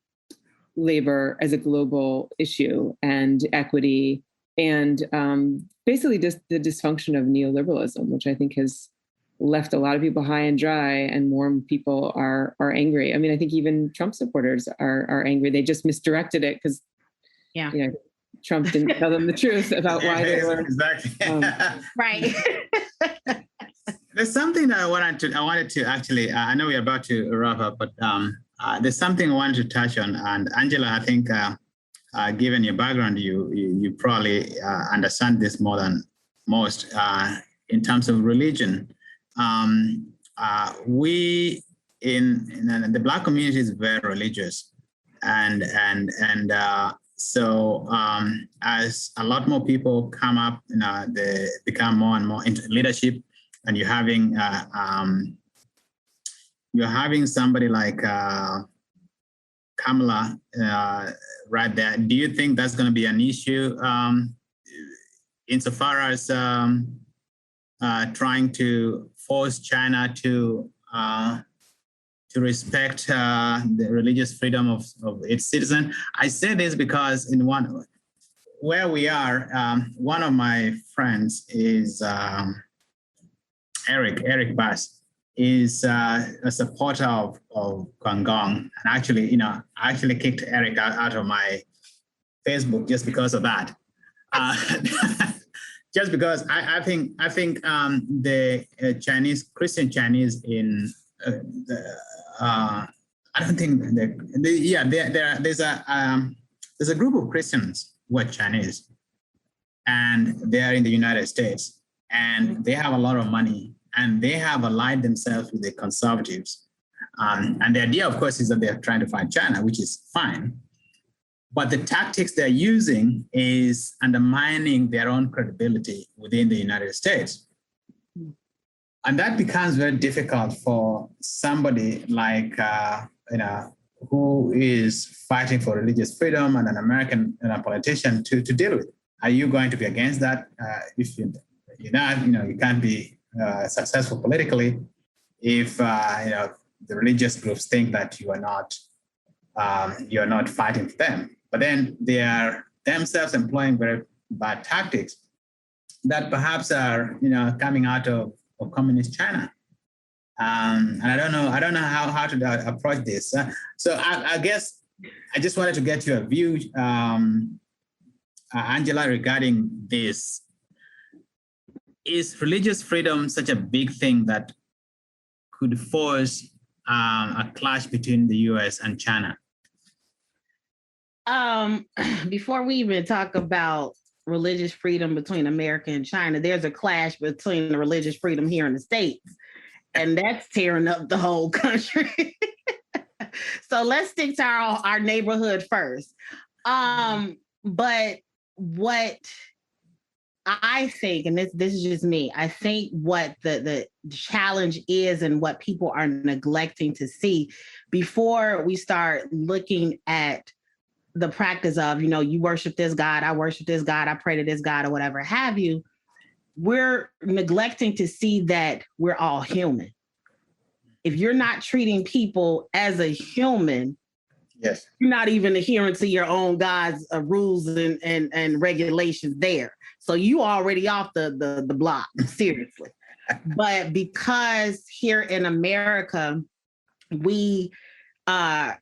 labor as a global issue and equity, and basically just the dysfunction of neoliberalism, which I think has left a lot of people high and dry, and more people are angry. I mean, I think even Trump supporters are angry. They just misdirected it because Trump didn't tell them the truth about why they were exactly right. There's something that I wanted to actually, I know we're about to wrap up, but there's something I wanted to touch on. And Angela, I think given your background, you probably understand this more than most in terms of religion. We in the Black community is very religious, and so as a lot more people come up, they become more and more into leadership, and you're having somebody like Kamala right there. Do you think that's going to be an issue insofar as trying to force China to respect the religious freedom of its citizens? I say this because where we are, one of my friends is Eric Bass, is a supporter of Guangdong, and actually, I actually kicked Eric out of my Facebook just because of that. Just because I think the Christian Chinese in I don't think there's a group of Christians who are Chinese, and they are in the United States, and they have a lot of money, and they have allied themselves with the conservatives. And the idea, of course, is that they're trying to fight China, which is fine. But the tactics they're using is undermining their own credibility within the United States. And that becomes very difficult for somebody like, who is fighting for religious freedom and an American politician to deal with. Are you going to be against that? If you're not, you can't be successful politically if the religious groups think that you are not fighting for them. But then they are themselves employing very bad tactics that perhaps are coming out of communist China. And I don't know how to approach this. So I guess I just wanted to get your view, Angela, regarding this. Is religious freedom such a big thing that could force a clash between the US and China? Before we even talk about religious freedom between America and China, there's a clash between the religious freedom here in the States, and that's tearing up the whole country. So let's stick to our neighborhood first. But what I think, and this is just me, I think what the challenge is and what people are neglecting to see before we start looking at the practice of, you worship this God, I worship this God, I pray to this God, or whatever have you, we're neglecting to see that we're all human. If you're not treating people as a human, yes, you're not even adhering to your own God's rules and regulations there. So you already off the block, seriously. But because here in America, we are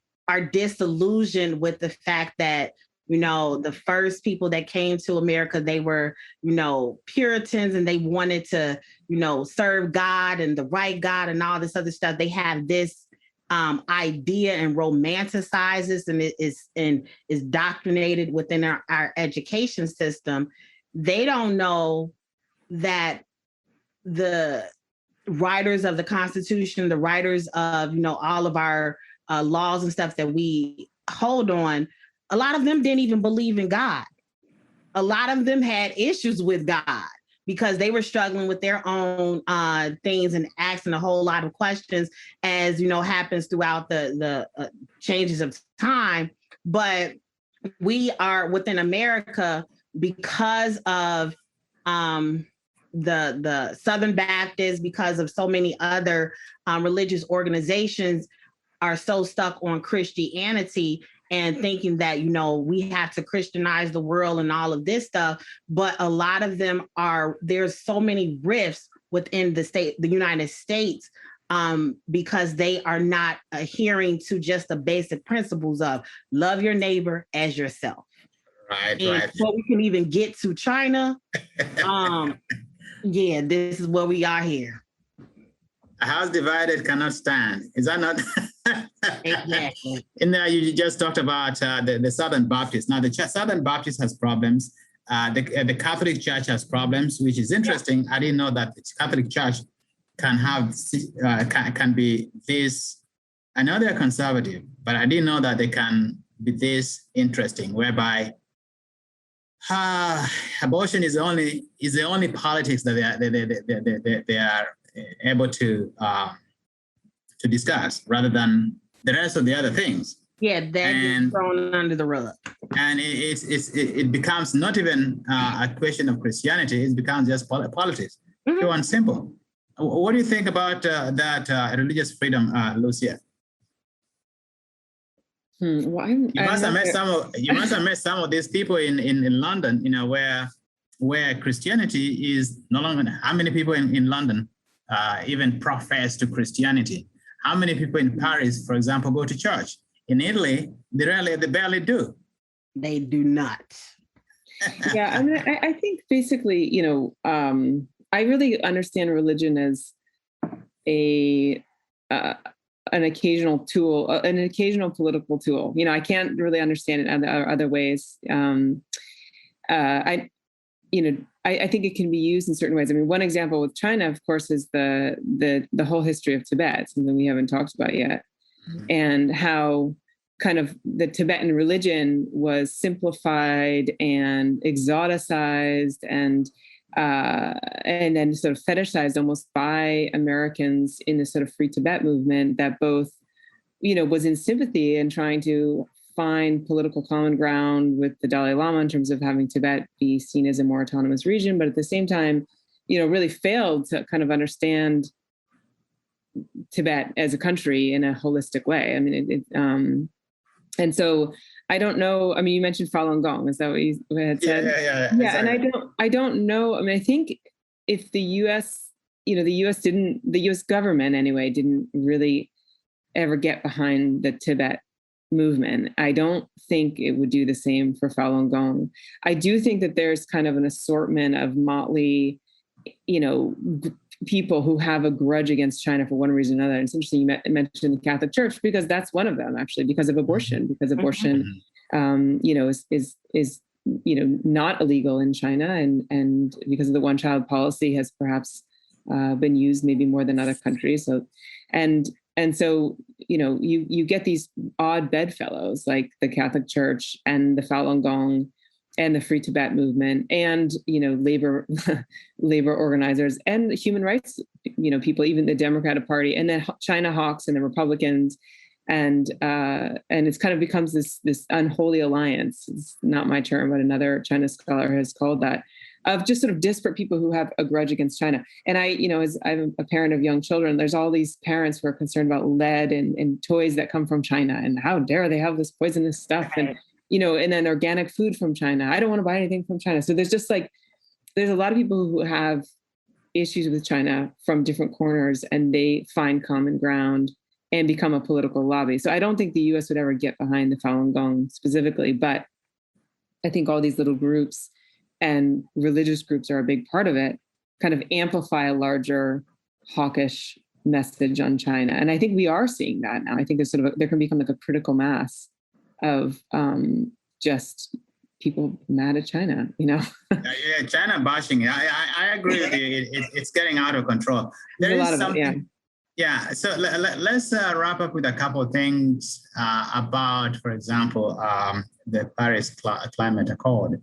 disillusioned with the fact that, you know, the first people that came to America, they were, you know, Puritans, and they wanted to, you know, serve God and the right God and all this other stuff. They have this idea and romanticizes, and it is doctrinated within our education system. They don't know that the writers of the Constitution, the writers of, you know, all of our laws and stuff that we hold on, a lot of them didn't even believe in God. A lot of them had issues with God because they were struggling with their own things and asking a whole lot of questions, as, you know, happens throughout the changes of time. But we are within America, because of the Southern Baptists, because of so many other religious organizations, are so stuck on Christianity and thinking that, you know, we have to Christianize the world and all of this stuff. But a lot of them there's so many rifts within the United States, because they are not adhering to just the basic principles of love your neighbor as yourself. Right, and right. before we can even get to China, yeah, this is where we are here. A house divided cannot stand. Is that not? Exactly. And you just talked about the Southern Baptist. Now, the Southern Baptist has problems. The Catholic Church has problems, which is interesting. I didn't know that the Catholic Church can have can be this. I know they're conservative, but I didn't know that they can be this interesting, whereby abortion is the only politics that they are able to discuss, rather than the rest of the other things. Yeah, that's thrown under the rug. And it becomes not even a question of Christianity. It becomes just politics, pure and simple. What do you think about that religious freedom, Lucia? Well, You must have met some of these people in London, you know, where Christianity is no longer. How many people in London even profess to Christianity? How many people in Paris, for example, go to church? In Italy, they barely do. They do not. Yeah, I mean, I think basically, you know, I really understand religion as an occasional tool, an occasional political tool. You know, I can't really understand it in other ways. I think it can be used in certain ways. I mean, one example with China, of course, is the whole history of Tibet, something we haven't talked about yet, and how kind of the Tibetan religion was simplified and exoticized and then sort of fetishized almost by Americans in the sort of Free Tibet movement that both, you know, was in sympathy and trying to find political common ground with the Dalai Lama in terms of having Tibet be seen as a more autonomous region, but at the same time, you know, really failed to kind of understand Tibet as a country in a holistic way. I mean, and so I don't know. I mean, you mentioned Falun Gong. Is that what you had said? Yeah. Yeah, exactly. And I don't know. I mean, I think if the U.S., you know, the U.S. government anyway, didn't really ever get behind the Tibet movement, I don't think it would do the same for Falun Gong. I do think that there's kind of an assortment of motley, you know, people who have a grudge against China for one reason or another. And it's interesting you mentioned the Catholic Church, because that's one of them, actually, because of abortion, because abortion, you know, is you know, not illegal in China, and because of the one-child policy has perhaps been used maybe more than other countries. So, and so, you know, you get these odd bedfellows like the Catholic Church and the Falun Gong and the Free Tibet movement, and, you know, labor organizers and human rights, you know, people, even the Democratic Party, and then China hawks and the Republicans, and it's kind of becomes this unholy alliance. It's not my term, but another China scholar has called that, of just sort of disparate people who have a grudge against China. And as I'm a parent of young children, there's all these parents who are concerned about lead and toys that come from China, and how dare they have this poisonous stuff, and and then organic food from China. I don't want to buy anything from China. So there's a lot of people who have issues with China from different corners, and they find common ground and become a political lobby. So I don't think the US would ever get behind the Falun Gong specifically, but I think all these little groups and religious groups are a big part of it, kind of amplify a larger hawkish message on China. And I think we are seeing that now. I think there can become like a critical mass of just people mad at China, Yeah, China bashing. I agree with you. It's getting out of control. There is something. Yeah. So let's wrap up with a couple of things about, for example, the Paris Climate Accord,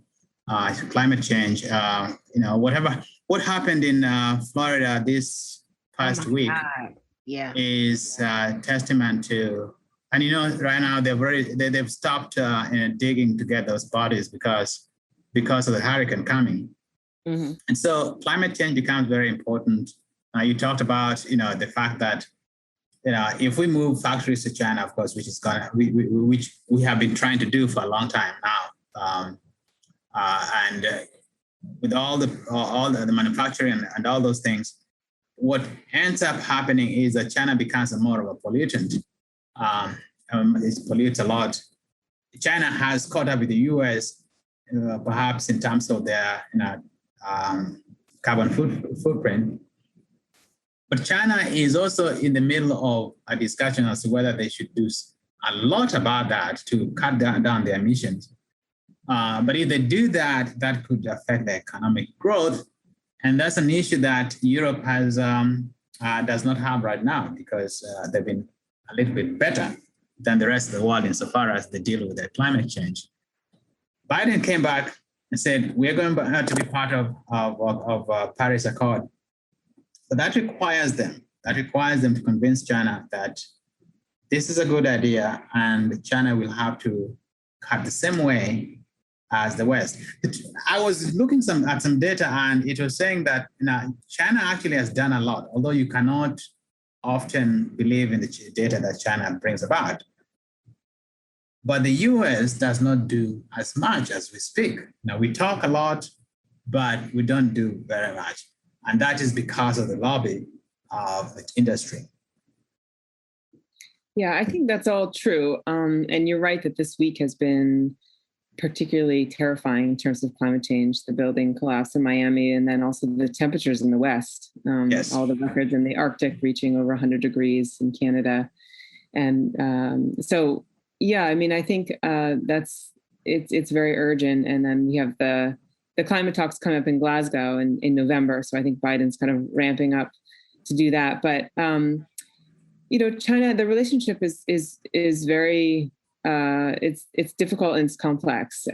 climate change. What happened in Florida this past week is testament to. And right now they've stopped digging to get those bodies because of the hurricane coming. Mm-hmm. And so climate change becomes very important. You talked about the fact that if we move factories to China, of course, which we have been trying to do for a long time now, and with all the manufacturing and all those things, what ends up happening is that China becomes more of a pollutant. It pollutes a lot. China has caught up with the US, perhaps in terms of their carbon footprint. But China is also in the middle of a discussion as to whether they should do a lot about that to cut down their emissions. But if they do that, that could affect the economic growth. And that's an issue that Europe does not have right now, because they've been a little bit better than the rest of the world insofar as they deal with their climate change. Biden came back and said, we're going to be part of Paris Accord. But that requires them to convince China that this is a good idea, and China will have to cut the same way as the West. I was looking at some data, and it was saying that China actually has done a lot, although you cannot often believe in the data that China brings about. But the US does not do as much as we speak. We talk a lot, but we don't do very much. And that is because of the lobby of the industry. Yeah, I think that's all true. And you're right that this week has been particularly terrifying in terms of climate change, the building collapse in Miami, and then also the temperatures in the West. Yes. All the records in the Arctic reaching over 100 degrees in Canada. And I think it's very urgent. And then we have the climate talks coming up in Glasgow in November. So I think Biden's kind of ramping up to do that. But, China, the relationship is very, it's difficult and it's complex.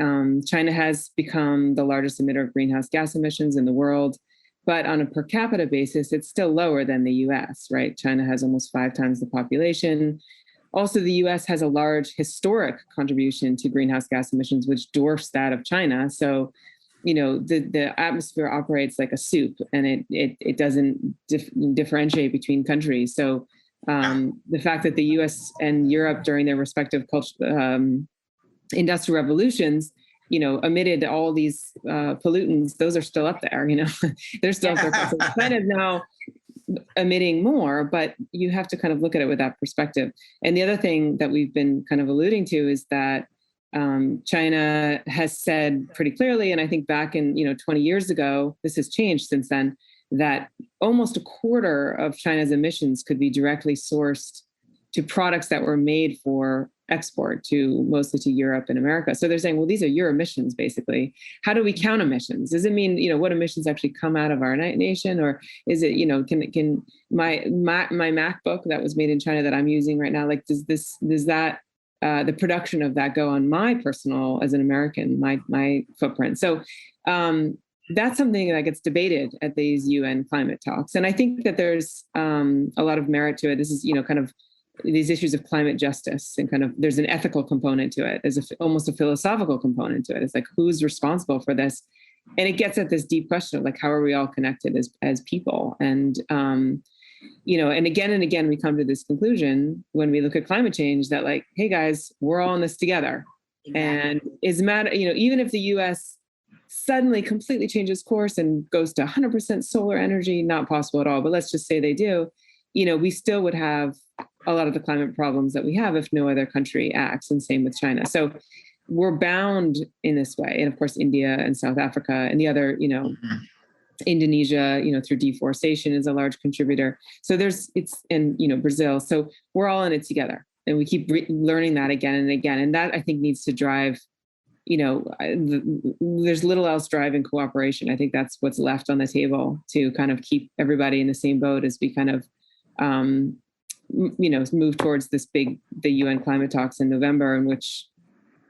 China has become the largest emitter of greenhouse gas emissions in the world, but on a per capita basis, it's still lower than the US, right? China has almost 5 times the population. Also, the US has a large historic contribution to greenhouse gas emissions, which dwarfs that of China. So, the atmosphere operates like a soup, and it doesn't differentiate between countries. So the fact that the US and Europe during their respective industrial revolutions, emitted all these pollutants, those are still up there, they're still up there. So China is now emitting more, but you have to kind of look at it with that perspective. And the other thing that we've been kind of alluding to is that China has said pretty clearly, and I think back in 20 years ago, this has changed since then, that almost a quarter of China's emissions could be directly sourced to products that were made for export mostly to Europe and America. So they're saying, well, these are your emissions, basically. How do we count emissions? Does it mean, what emissions actually come out of our nation? Or is it, can my MacBook that was made in China that I'm using right now, like, does that the production of that go on my personal, as an American, my footprint? So that's something that gets debated at these UN climate talks. And I think that there's a lot of merit to it. This is, kind of these issues of climate justice, and kind of there's an ethical component to it. There's almost a philosophical component to it. It's like, who's responsible for this? and it gets at this deep question of like, how are we all connected as people? And, and again, we come to this conclusion when we look at climate change that like, hey guys, we're all in this together. Exactly. And it's matter, even if the US suddenly completely changes course and goes to 100% solar energy, not possible at all, but let's just say they do, we still would have a lot of the climate problems that we have if no other country acts, and same with China. So we're bound in this way. And of course, India and South Africa and the other, Indonesia, through deforestation is a large contributor. So Brazil. So we're all in it together. And we keep learning that again and again. And that I think needs to drive, there's little else driving cooperation. I think that's what's left on the table to kind of keep everybody in the same boat as we kind of, move towards the UN climate talks in November, in which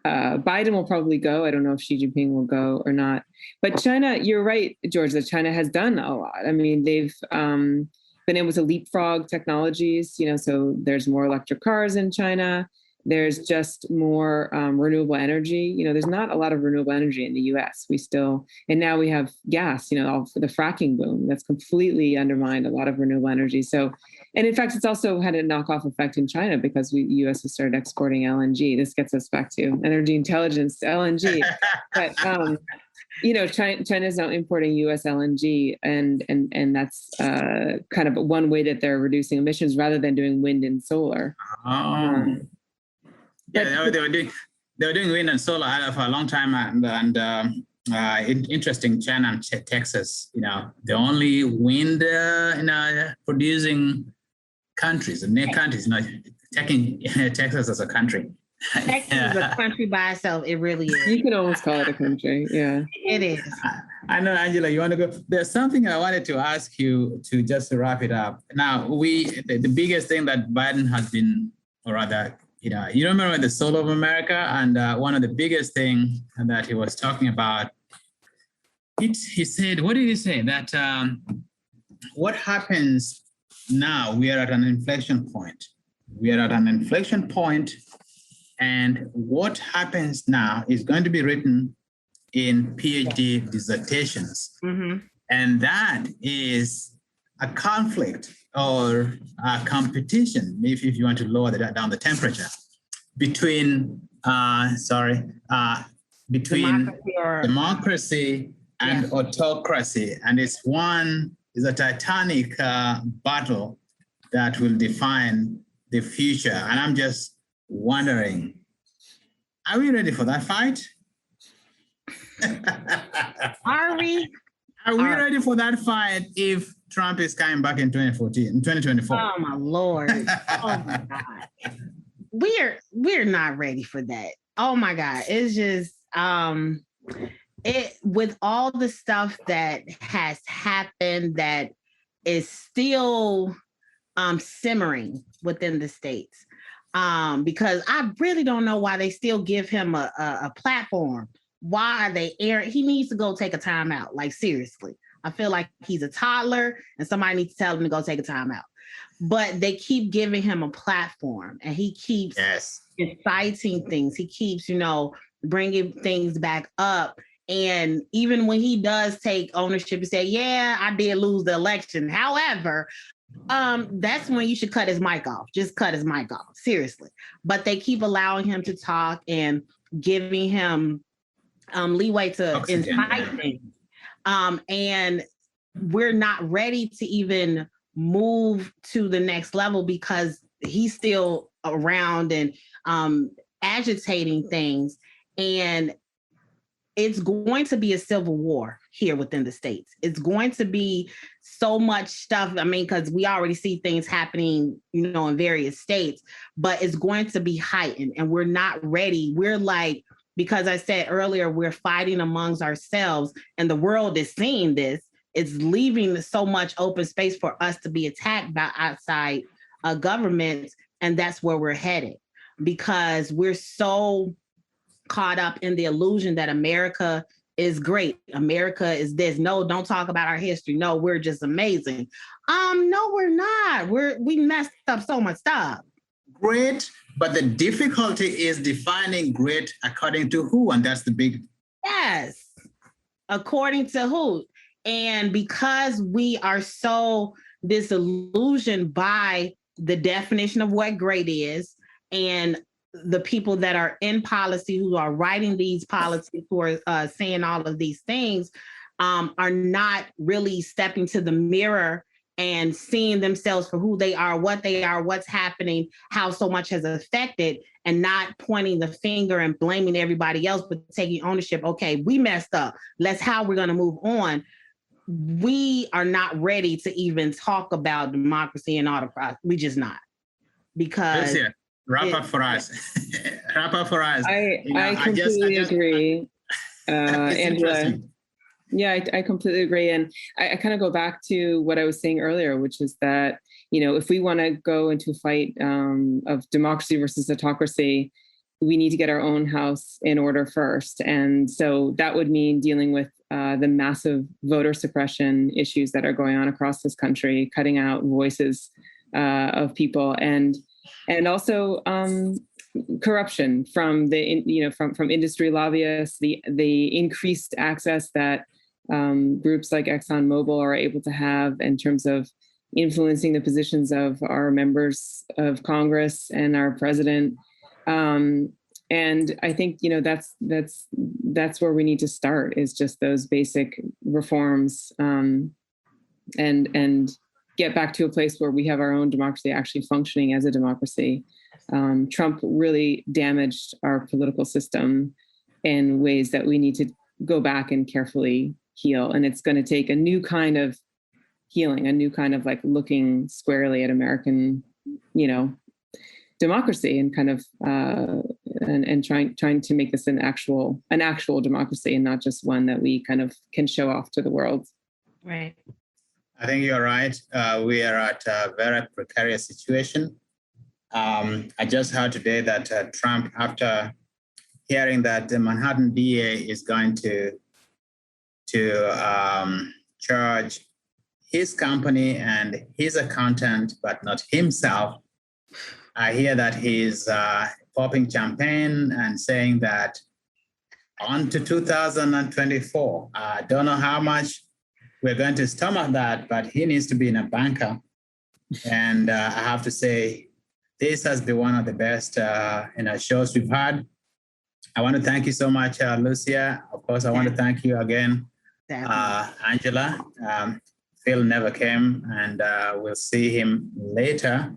Biden will probably go. I don't know if Xi Jinping will go or not. But China, you're right, George, that China has done a lot. I mean, they've been able to leapfrog technologies, so there's more electric cars in China. There's just more renewable energy. There's not a lot of renewable energy in the US. And now we have gas, all for the fracking boom that's completely undermined a lot of renewable energy. So, and in fact, it's also had a knockoff effect in China because the US has started exporting LNG. This gets us back to energy intelligence, LNG. But, China is now importing US LNG, and that's kind of one way that they're reducing emissions rather than doing wind and solar. Yeah, they were doing wind and solar for a long time, and interesting. China and Texas, the only wind producing countries, taking Texas as a country. Texas is a country by itself. It really is. You can almost call it a country. Yeah, it is. I know, Angela, you want to go. There's something I wanted to ask you to just to wrap it up. Now, the biggest thing that Biden has been, or rather, you remember the Soul of America, and one of the biggest thing that he was talking about, he said, what did he say? That what happens now, we are at an inflection point. We are at an inflection point, and what happens now is going to be written in PhD dissertations. Mm-hmm. And that is a conflict or a competition, if you want to lower down the temperature, between democracy and autocracy. And it's a titanic battle that will define the future. And I'm just wondering, are we ready for that fight? Are we? Are we ready for that fight if Trump is coming back in 2024? Oh my Lord. Oh my God. We're not ready for that. Oh my God. It's just with all the stuff that has happened that is still simmering within the states. Because I really don't know why they still give him a platform. Why are they airing? He needs to go take a timeout. Like, seriously. I feel like he's a toddler and somebody needs to tell him to go take a timeout. But they keep giving him a platform, and he keeps inciting things. He keeps, bringing things back up. And even when he does take ownership and say, yeah, I did lose the election. However, that's when you should cut his mic off. Just cut his mic off. Seriously. But they keep allowing him to talk and giving him leeway to incite things. And we're not ready to even move to the next level because he's still around and agitating things. And it's going to be a civil war here within the states. It's going to be so much stuff. I mean, because we already see things happening, in various states, but it's going to be heightened, and we're not ready. We're like, because I said earlier, we're fighting amongst ourselves, and the world is seeing this. It's leaving so much open space for us to be attacked by outside governments, and that's where we're headed, because we're so caught up in the illusion that America is great. America is this. No, don't talk about our history. No, we're just amazing. No, we're not. We messed up so much stuff. Great, but the difficulty is defining great according to who, and that's the big. Yes. According to who? And because we are so disillusioned by the definition of what great is, and the people that are in policy who are writing these policies, who are saying all of these things, are not really stepping to the mirror and seeing themselves for who they are, what's happening, how so much has affected, and not pointing the finger and blaming everybody else, but taking ownership. Okay, we messed up. Let's how we're going to move on. We are not ready to even talk about democracy and autocracy. We just not. Because Lucia, wrap up for us. Wrap up for us. I completely agree. Angela. Yeah, I completely agree. And I kind of go back to what I was saying earlier, which is that, if we want to go into a fight of democracy versus autocracy, we need to get our own house in order first. And so that would mean dealing with the massive voter suppression issues that are going on across this country, cutting out voices of people, and also corruption from from industry lobbyists, the increased access that groups like ExxonMobil are able to have in terms of influencing the positions of our members of Congress and our president. And I think, that's where we need to start, is just those basic reforms, and get back to a place where we have our own democracy actually functioning as a democracy. Trump really damaged our political system in ways that we need to go back and carefully heal. And it's going to take a new kind of healing, a new kind of looking squarely at American, democracy, and kind of and trying to make this an actual democracy, and not just one that we kind of can show off to the world. Right. I think you're right. We are at a very precarious situation. I just heard today that Trump, after hearing that the Manhattan DA is going to charge his company and his accountant, but not himself, I hear that he's popping champagne and saying that on to 2024. I don't know how much we're going to stomach that, but he needs to be in a banker. And I have to say, this has been one of the best shows we've had. I want to thank you so much, Lucia. Of course, I want to thank you again, Angela. Phil never came, and we'll see him later.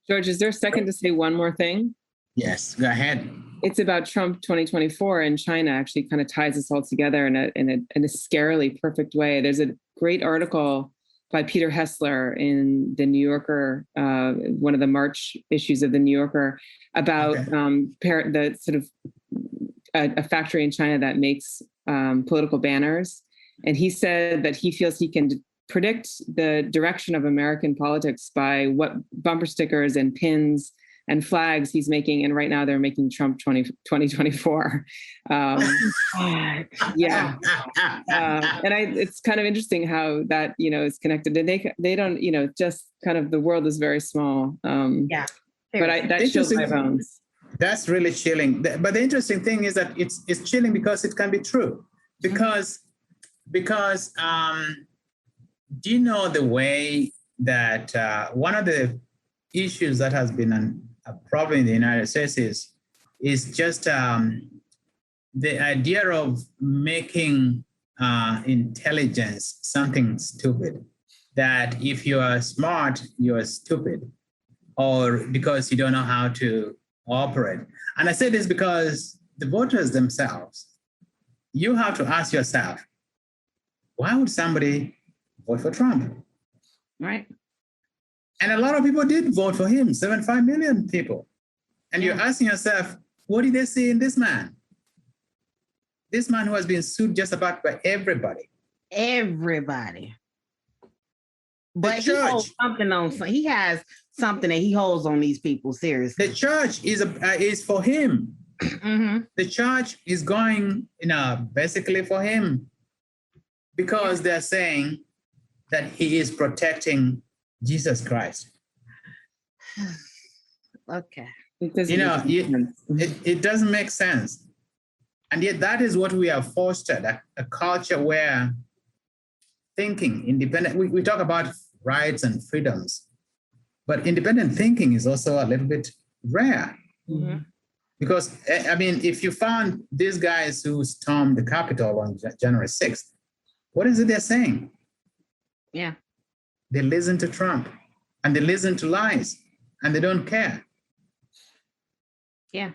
George, is there a second to say one more thing? Yes, go ahead. It's about Trump 2024, and China actually kind of ties this all together in a scarily perfect way. There's a great article by Peter Hessler in the New Yorker, one of the March issues of the New Yorker, about the sort of a factory in China that makes political banners. And he said that he feels he can predict the direction of American politics by what bumper stickers and pins and flags he's making. And right now they're making Trump 2024. Yeah. And it's kind of interesting how that, is connected. And they don't, just kind of the world is very small. But that chills my bones. That's really chilling. But the interesting thing is that it's chilling because it can be true. Because do you know the way that one of the issues that has been a problem in the United States is just the idea of making intelligence something stupid. That if you are smart, you are stupid, or because you don't know how to operate. And I say this because the voters themselves, you have to ask yourself, why would somebody vote for Trump? Right. And a lot of people did vote for him, 75 million people. And you're asking yourself, what did they see in this man? This man who has been sued just about by everybody. Everybody. But he holds something on. He has something that he holds on these people, seriously. The church is for him. Mm-hmm. The church is going, basically for him, because they're saying that he is protecting Jesus Christ. Okay. It doesn't make sense. And yet that is what we have fostered, a culture where thinking, independent, we talk about rights and freedoms, but independent thinking is also a little bit rare. Mm-hmm. Because, I mean, if you found these guys who stormed the Capitol on January 6th, what is it they're saying? Yeah. They listen to Trump and they listen to lies and they don't care. Yeah.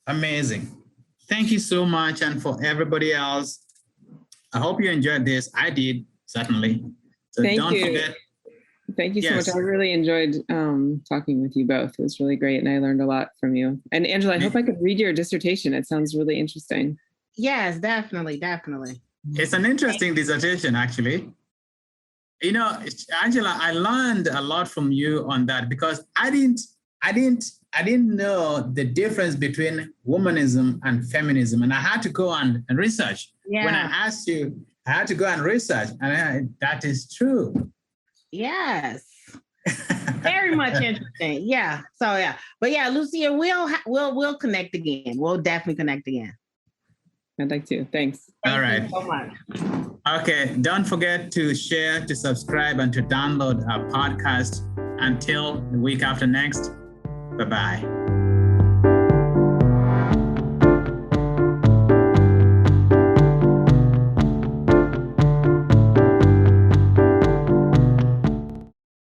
Amazing. Thank you so much. And for everybody else, I hope you enjoyed this. I did, certainly. So Thank don't you. forget. Thank you so Yes. much. I really enjoyed talking with you both. It was really great. And I learned a lot from you. And Angela, I hope I could read your dissertation. It sounds really interesting. Yes, definitely. Definitely. It's an interesting dissertation, actually. You know, Angela, I learned a lot from you on that because I didn't know the difference between womanism and feminism. And I had to go and research. Yeah. When I asked you, I had to go and research. And that is true. Yes. Very much interesting. Yeah. So yeah. But yeah, Lucia, we'll connect again. We'll definitely connect again. I'd like to. Thanks. All right. Thank you so much. Okay. Don't forget to share, to subscribe, and to download our podcast. Until the week after next. Bye-bye.